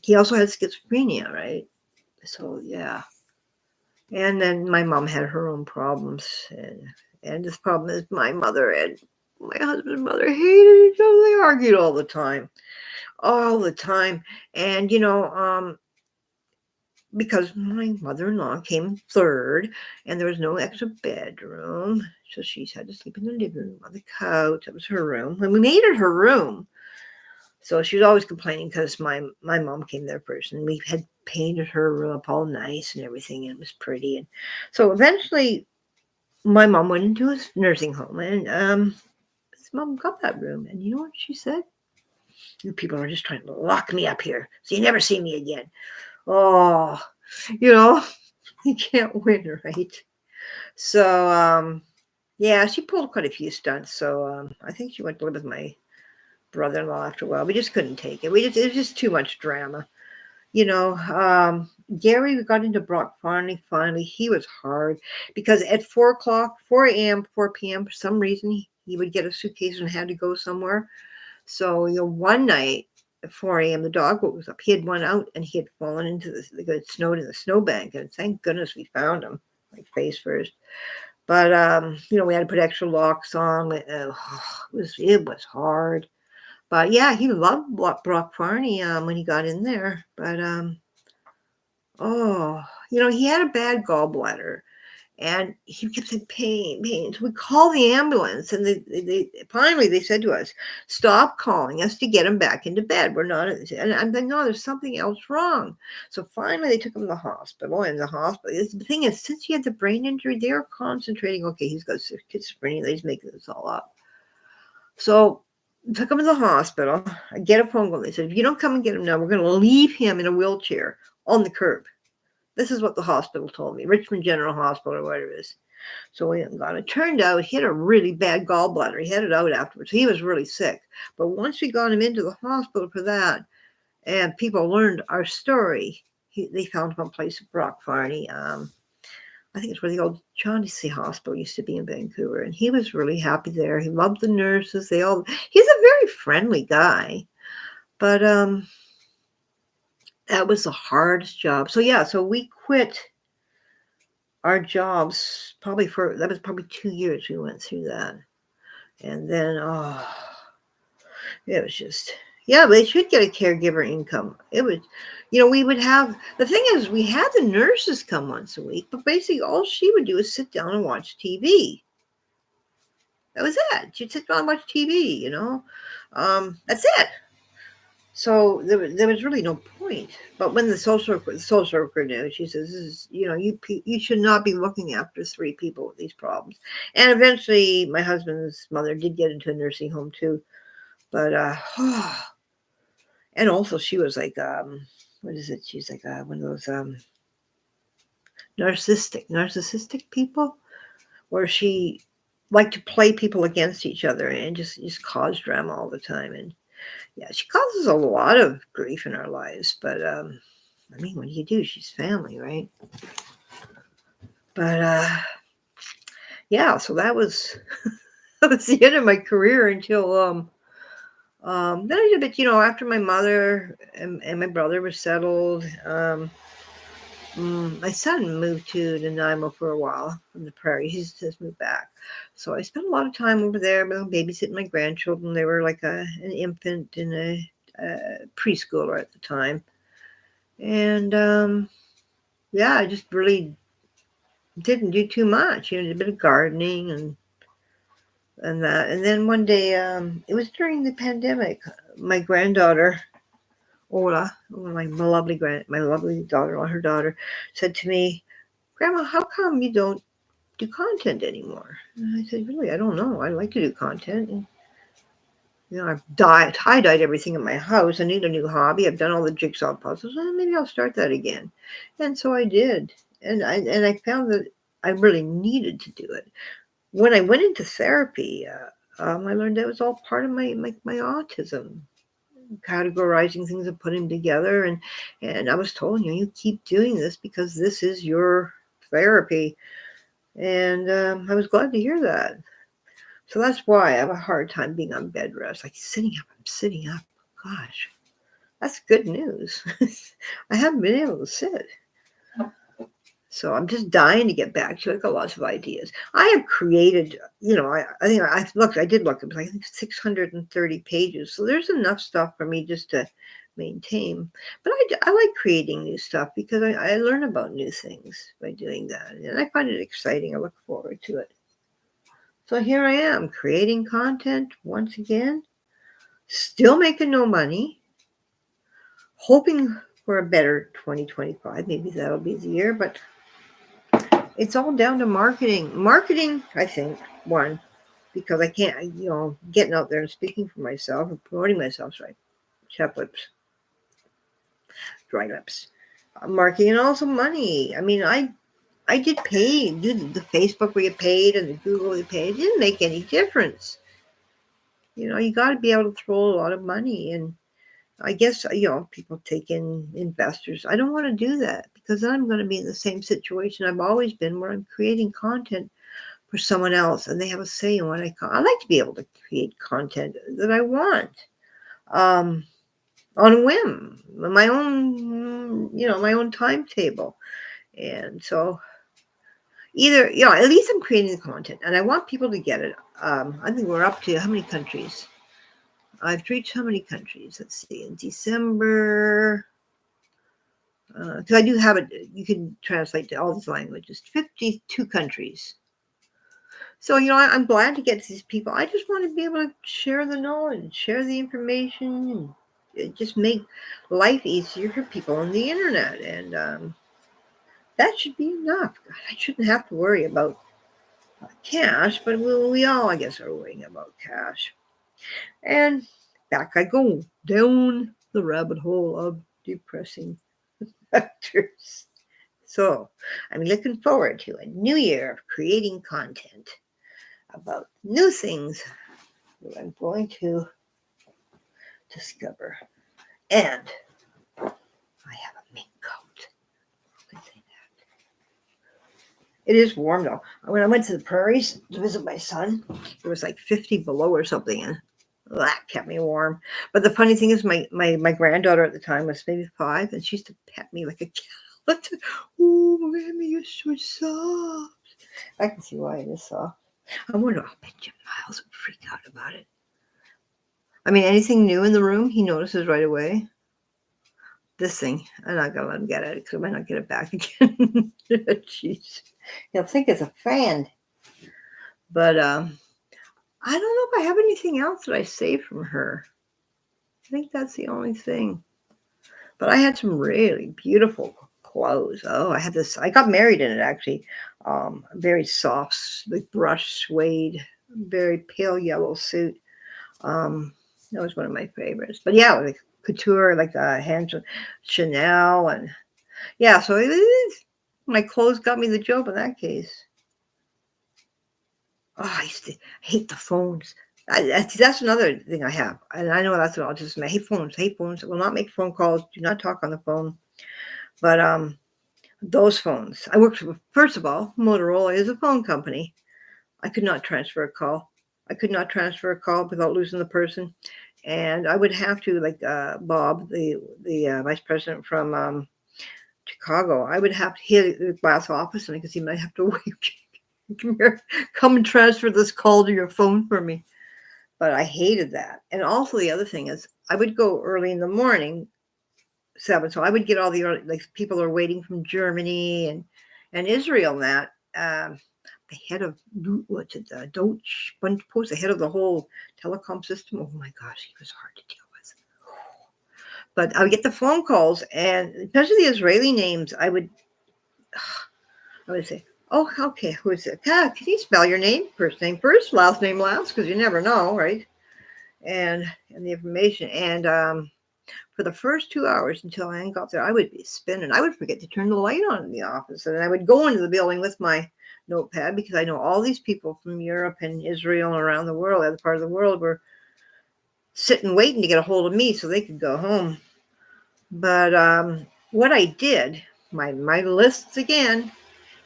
A: he also had schizophrenia, right? So, yeah. And then my mom had her own problems. And this problem is my mother and my husband's mother hated each other. They argued all the time. All the time. And, because my mother-in-law came third, and there was no extra bedroom, so she had to sleep in the living room on the couch. That was her room. When we made it her room, so she was always complaining because my mom came there first, and we had painted her room up all nice and everything, and it was pretty. And so eventually, my mom went into a nursing home, and his mom got that room. And you know what she said? "You people are just trying to lock me up here, so you never see me again." Oh, you can't win, right? So, yeah, she pulled quite a few stunts. So, I think she went to live with my brother-in-law after a while. We just couldn't take it. It was just too much drama. Gary, we got into Brock finally. He was hard because at 4 a.m., 4 p.m., for some reason, he would get a suitcase and had to go somewhere. So, one night at 4 a.m., the dog was up. He had went out and he had fallen into it snowed in the snowbank. And thank goodness we found him, like face first. But, we had to put extra locks on. It was hard. But, yeah, he loved Brock Farney when he got in there. But, he had a bad gallbladder. And he kept saying pain. So we called the ambulance, and they finally said to us, "Stop calling us to get him back into bed. We're not." And I'm like, "No, there's something else wrong." So finally, they took him to the hospital. And the thing is, since he had the brain injury, they were concentrating. Okay, he's got schizophrenia. They're just making this all up. So took him to the hospital. I get a phone call. They said, "If you don't come and get him now, we're going to leave him in a wheelchair on the curb." This is what the hospital told me, Richmond General Hospital or whatever it is. So we went and got it. It turned out he had a really bad gallbladder. He had it out afterwards. He was really sick. But once we got him into the hospital for that, and people learned our story, they found him a place at Brock Farney. I think it's where the old Chauncey Hospital used to be in Vancouver. And he was really happy there. He loved the nurses. He's a very friendly guy. But that was the hardest job. So we quit our jobs that was probably 2 years we went through that. And then, It was just, yeah, they should get a caregiver income. It was, we would have, the thing is, we had the nurses come once a week, but basically all she would do is sit down and watch TV. That was it. She'd sit down and watch TV, that's it. So there was really no point. But when the social worker knew, she says, "This is, you should not be looking after 3 people with these problems." And eventually, my husband's mother did get into a nursing home too. But and also she was like, what is it? She's like one of those narcissistic people, where she liked to play people against each other and just cause drama all the time. And yeah, she causes a lot of grief in our lives, but I mean, what do you do? She's family, right? But yeah, so that was that was the end of my career until then I did a bit, after my mother and my brother were settled. My son moved to Nanaimo for a while from the prairie. He's just moved back. So I spent a lot of time over there babysitting my grandchildren. They were like an infant and a preschooler at the time. And yeah, I just really didn't do too much. Did a bit of gardening and that. And then one day, it was during the pandemic. My granddaughter, Ola, my lovely daughter, her daughter, said to me, "Grandma, how come you don't do content anymore?" And I said, "Really, I don't know. I like to do content. And, I've tie-dyed everything in my house. I need a new hobby. I've done all the jigsaw puzzles. Well, maybe I'll start that again." And so I did. And I found that I really needed to do it. When I went into therapy, I learned that was all part of my autism, categorizing things and putting them together. And I was told, you keep doing this because this is your therapy. And I was glad to hear that. So that's why I have a hard time being on bed rest. Like I'm sitting up. Gosh, that's good news. I haven't been able to sit. So I'm just dying to get back to it. I've got lots of ideas. I have created, I did look, it was like 630 pages. So there's enough stuff for me just to maintain. But I like creating new stuff because I learn about new things by doing that. And I find it exciting. I look forward to it. So here I am creating content once again, still making no money, hoping for a better 2025. Maybe that'll be the year, but it's all down to marketing. Marketing, I think, one, because I can't, getting out there and speaking for myself and promoting myself, right? Chapped lips, dry lips. Marketing and also money. I mean, I did pay, do the Facebook where you paid and the Google where you paid. It didn't make any difference. You got to be able to throw a lot of money. And I guess, people take in investors. I don't want to do that because then I'm going to be in the same situation I've always been, where I'm creating content for someone else and they have a say in what I like to be able to create content that I want, on a whim, my own timetable. And so either, at least I'm creating the content and I want people to get it. I think we're up to how many countries? I've reached how many countries? Let's see, in December, because I do have it, you can translate to all these languages, 52 countries. So, I'm glad to get to these people. I just want to be able to share the knowledge, share the information, and just make life easier for people on the internet. And that should be enough. God, I shouldn't have to worry about cash, but we all, I guess, are worrying about cash. And back I go down the rabbit hole of depressing factors. So I'm looking forward to a new year of creating content about new things that I'm going to discover. And I have a mink coat. I can say that. It is warm though. When I went to the prairies to visit my son, it was like 50 below or something, and that kept me warm. But the funny thing is, my granddaughter at the time was maybe 5, and she used to pet me like a cat. Oh, Mammy, you're so soft. I can see why it is soft. I wonder how Benjamin Miles would freak out about it. I mean, anything new in the room, he notices right away. This thing, I'm not gonna let him get it because I might not get it back again. Jeez, he'll think it's a fan. But I don't know if I have anything else that I saved from her. I think that's the only thing. But I had some really beautiful clothes. Oh, I had this. I got married in it actually. Very soft, like brushed suede, very pale yellow suit. That was one of my favorites. But yeah, like couture, like hands Chanel, and yeah. So my clothes got me the job in that case. Oh, I used to hate the phones. That's another thing I have, and I know that's what autism. I hate phones. Hate phones. I will not make phone calls. Do not talk on the phone. But those phones. I worked for, first of all, Motorola is a phone company. I could not transfer a call. I could not transfer a call without losing the person, and I would have to, like Bob, the vice president from Chicago. I would have to hit the glass office, and I could see might have to wait. Come here, come and transfer this call to your phone for me. But I hated that. And also the other thing is, I would go early in the morning, 7. So I would get all the early, like people are waiting from Germany and Israel. And that the head of what's it, Deutsche Post, the head of the whole telecom system. Oh my gosh, he was hard to deal with. But I would get the phone calls, and especially the Israeli names, I would say, "Oh, okay, who is it? God, can you spell your name first, last name last? Because you never know, right?" And the information. And for the first 2 hours until I got there, I would be spinning. I would forget to turn the light on in the office, and I would go into the building with my notepad because I know all these people from Europe and Israel and around the world, other part of the world, were sitting waiting to get a hold of me so they could go home. But what I did, my lists again,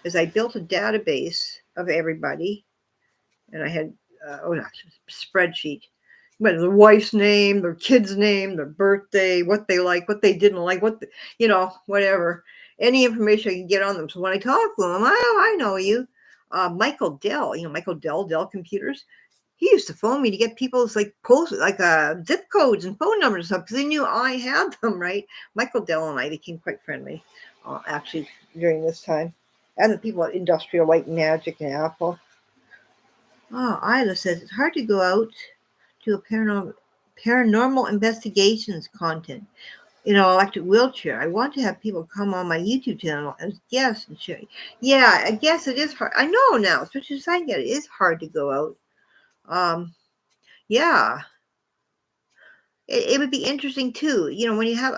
A: is I built a database of everybody, and I had spreadsheet. But their wife's name, their kid's name, their birthday, what they like, what they didn't like, whatever. Any information I can get on them. So when I talk to them, I know you. Michael Dell, Michael Dell Computers. He used to phone me to get people's zip codes and phone numbers and stuff because he knew I had them, right? Michael Dell and I became quite friendly, actually, during this time. And the people at Industrial Light and Magic and Apple. Oh, Isla says it's hard to go out to a paranormal investigations content in an electric wheelchair. I want to have people come on my YouTube channel as guests and share. Yeah, I guess it is hard. I know now, especially as I get it is hard to go out. Yeah, it would be interesting too. When you have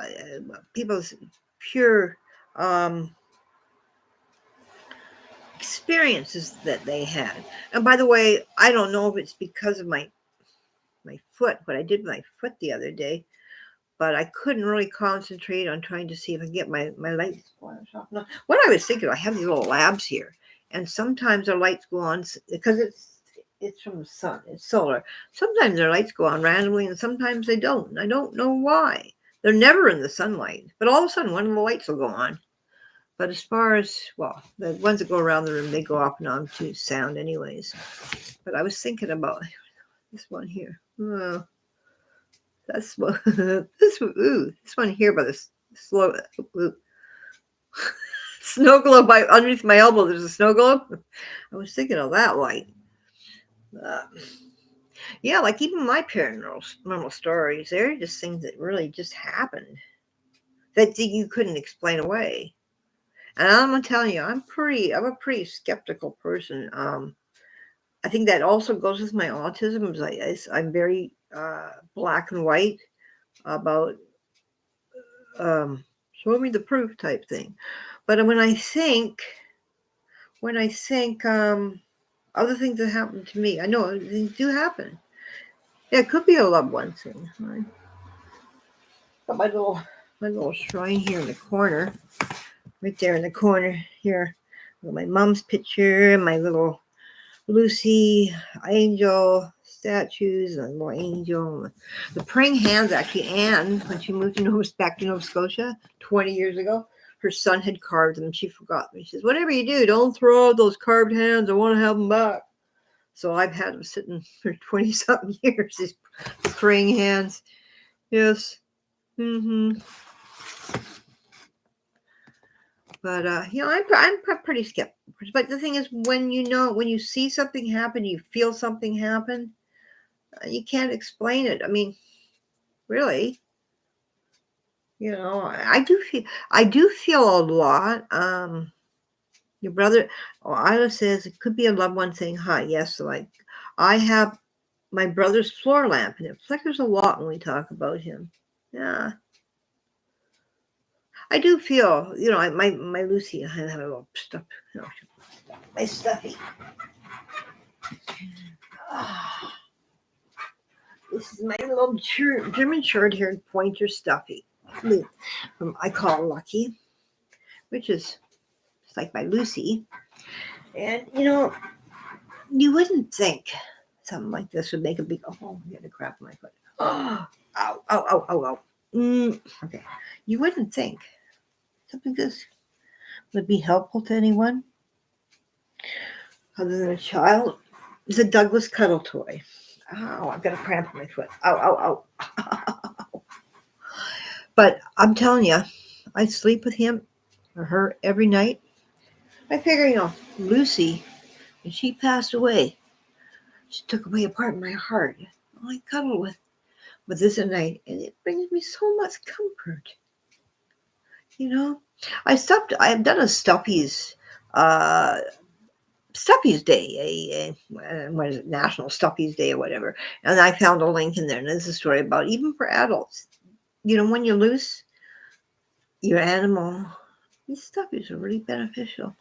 A: people's pure experiences that they had. And by the way, I don't know if it's because of my foot, what I did with my foot the other day, but I couldn't really concentrate on trying to see if I can get my lights flash off. No, what I was thinking, I have these little labs here, and sometimes their lights go on because it's from the sun, it's solar. Sometimes their lights go on randomly, and sometimes they don't. And I don't know why. They're never in the sunlight, but all of a sudden one of the lights will go on. But as far as, the ones that go around the room, they go off and on to sound anyways. But I was thinking about this one here. Oh, that's what this one here by this slow snow globe underneath my elbow. There's a snow globe. I was thinking of that light. Yeah, like even my paranormal stories, they're just things that really just happened that you couldn't explain away. And I'm telling you, I'm a pretty skeptical person. I think that also goes with my autism. I'm very black and white about show me the proof type thing. But when I think other things that happen to me, I know things do happen. Yeah, it could be a loved one thing. Right? Got my little shrine here in the corner, right there in the corner here. My mom's picture, my little Lucy angel statues, and a little angel. The praying hands, actually, Anne, when she moved back to Nova Scotia 20 years ago, her son had carved them. She forgot them. She says, whatever you do, don't throw out those carved hands. I want to have them back. So I've had them sitting for 20-something years, these praying hands. Yes. Mm-hmm. But I'm pretty skeptical. But the thing is, when you see something happen, you feel something happen, you can't explain it. I mean, really, I do feel a lot. Your brother, Isla says it could be a loved one saying hi. Yes, so like I have my brother's floor lamp, and it flickers a lot when we talk about him. Yeah, I do feel, my Lucy, I have a little stuff, my stuffy. This is my little German short-haired pointer stuffy. I call Lucky, which is it's like my Lucy. And you wouldn't think something like this would make a big I'm getting crap on my foot. Oh, ow, ow, ow, ow, ow. Okay. You wouldn't think something like this would be helpful to anyone other than a child. It's a Douglas cuddle toy. Ow, I've got a cramp in my foot. Ow, ow, ow. But I'm telling you, I sleep with him or her every night. I figure, Lucy, when she passed away, she took away a part of my heart. I cuddle with this at night, and it brings me so much comfort. I've done a Stuffies Day, what is it, National Stuffies Day or whatever. And I found a link in there, and there's a story about even for adults. When you lose your animal, these stuffies are really beneficial.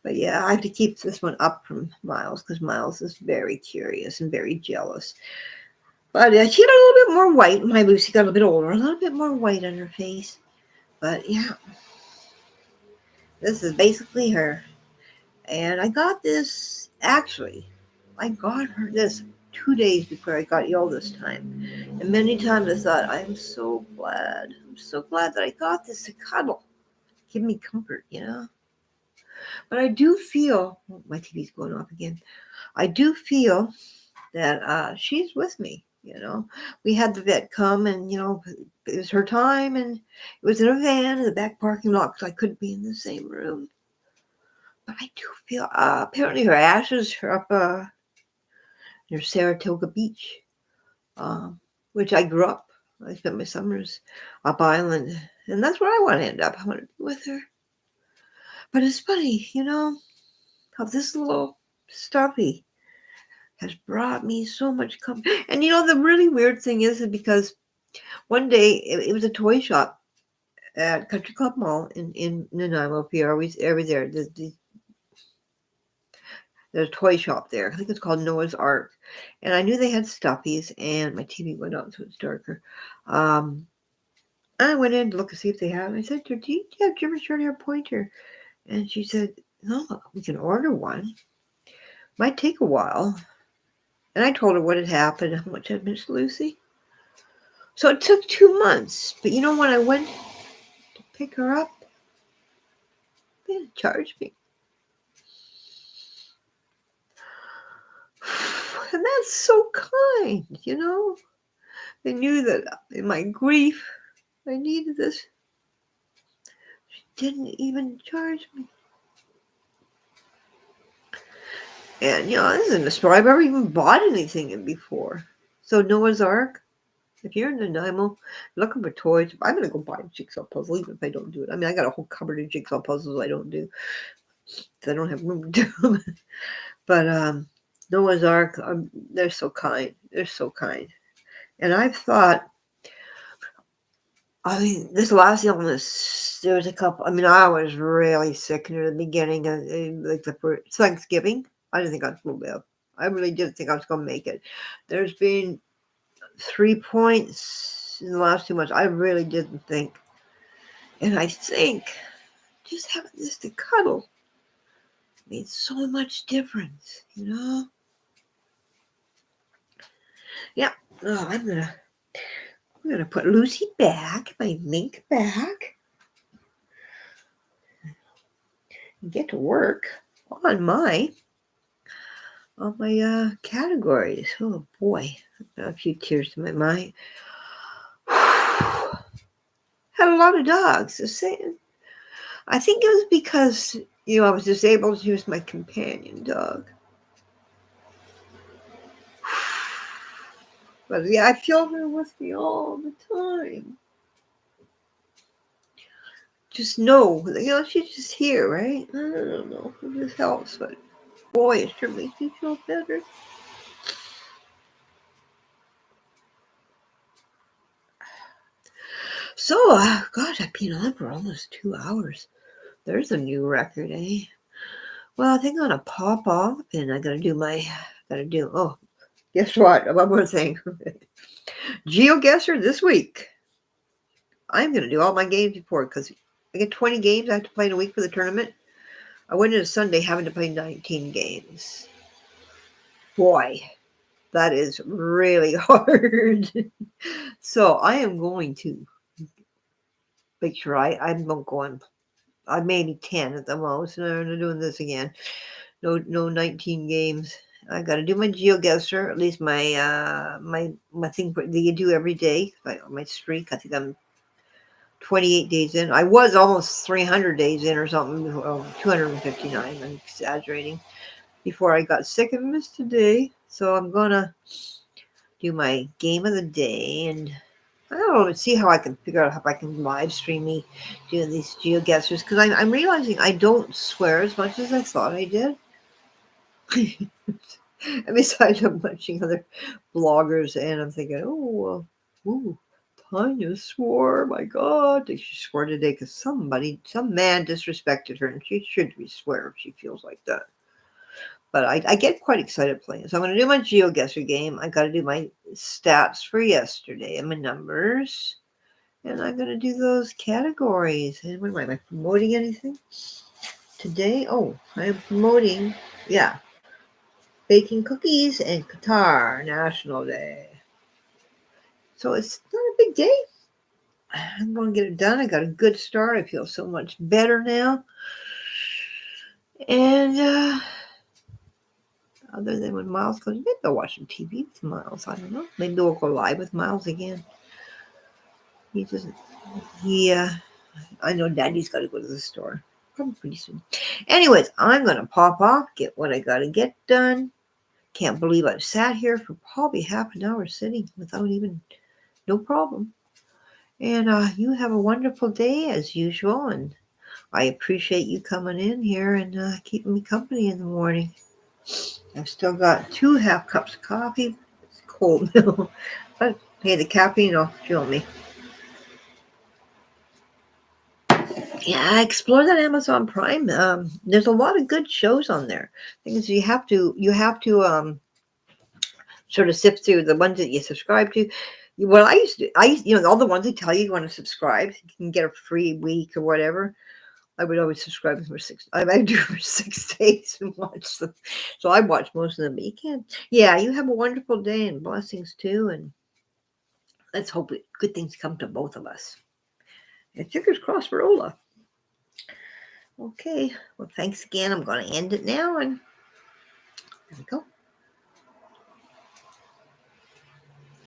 A: But yeah, I have to keep this one up from Miles because Miles is very curious and very jealous. But she got a little bit more white. My Lucy got a bit older, a little bit more white on her face. But yeah, this is basically her. And I got this, actually, I got her this 2 days before I got ill this time. And many times I thought, I'm so glad that I got this to cuddle. Give me comfort, But I do feel, my TV's going off again. I do feel that she's with me, We had the vet come and, it was her time and it was in a van in the back parking lot because I couldn't be in the same room. But I do feel, apparently her ashes are up near Saratoga Beach, which I grew up. I spent my summers up island, and that's where I want to end up. I want to be with her. But it's funny, how this little stuffy has brought me so much comfort. And the really weird thing is because one day it was a toy shop at Country Club Mall in Nanaimo, PR. Every there. There's a toy shop there. I think it's called Noah's Ark. And I knew they had stuffies, and my TV went out so it's darker. I went in to look to see if they had them. I said, do you have German short-hair pointer? And she said, no, we can order one. Might take a while. And I told her what had happened, how much I'd missed Lucy. So it took 2 months. But when I went to pick her up, they didn't charge me. And that's so kind, They knew that in my grief, I needed this. She didn't even charge me. And, this isn't a store I've ever even bought anything in before. So Noah's Ark, if you're in Nanaimo looking for toys, I'm going to go buy a jigsaw puzzle, even if I don't do it. I mean, I got a whole cupboard of jigsaw puzzles I don't do. Because I don't have room to do them. But Noah's Ark, they're so kind. They're so kind. And I've thought, this last illness, there was a couple. I was really sick near the beginning, like the Thanksgiving. I didn't think I was going to live. I really didn't think I was going to make it. There's been 3 points in the last 2 months. I really didn't think. And I think just having this to cuddle made so much difference, Yeah. Oh, I'm gonna put Lucy back, my mink back, and get to work on my on my categories. Oh boy, a few tears to my mind. Had a lot of dogs. I think it was because I was disabled. She was my companion dog. But yeah, I feel her with me all the time. Just know, she's just here, right? I don't know if this helps, but boy, it sure makes me feel better. So, gosh, I've been on for almost 2 hours. There's a new record, eh? Well, I think I'm gonna pop off, and oh, guess what? One more thing. GeoGuessr this week. I'm gonna do all my games before because I get 20 games I have to play in a week for the tournament. I went into Sunday having to play 19 games. Boy, that is really hard. So I am going to make sure I'm going. I maybe 10 at the most, and I'm doing this again. No 19 games. I got to do my GeoGuessr, at least my thing that you do every day. My streak. I think I'm 28 days in. I was almost 300 days in or something. 259. I'm exaggerating. Before I got sick and missed a day. So I'm gonna do my game of the day, and I don't know, see how I can figure out how I can live stream me doing these GeoGuessrs, because I'm realizing I don't swear as much as I thought I did. And besides, I'm watching other bloggers, and I'm thinking, oh, well, Tanya swore. My God, she swore today because some man disrespected her, and she should be swear if she feels like that. But I get quite excited playing. So I'm going to do my GeoGuessr game. I got to do my stats for yesterday and my numbers. And I'm going to do those categories. And what am I promoting anything today? Oh, I'm promoting, baking cookies and Qatar National Day. So it's not a big day. I'm going to get it done. I got a good start. I feel so much better now. And other than when Miles goes, maybe I'll watch some TV with Miles. I don't know. Maybe we'll go live with Miles again. I know Daddy's got to go to the store. Probably pretty soon. Anyways, I'm going to pop off, get what I got to get done. Can't believe I've sat here for probably half an hour sitting without no problem. And you have a wonderful day as usual. And I appreciate you coming in here and keeping me company in the morning. I've still got 2 half cups of coffee. It's cold now. But hey, the caffeine will fuel me. Yeah, explore that Amazon Prime. There's a lot of good shows on there. Things you have to sort of sift through the ones that you subscribe to. What I used to, all the ones they tell you want to subscribe, you can get a free week or whatever. I would always subscribe for 6. I do for 6 days and watch them. So I watch most of them. But you can. Yeah, you have a wonderful day and blessings too. And let's hope good things come to both of us. And fingers crossed for Ola. Okay. Well, thanks again. I'm going to end it now, and there we go.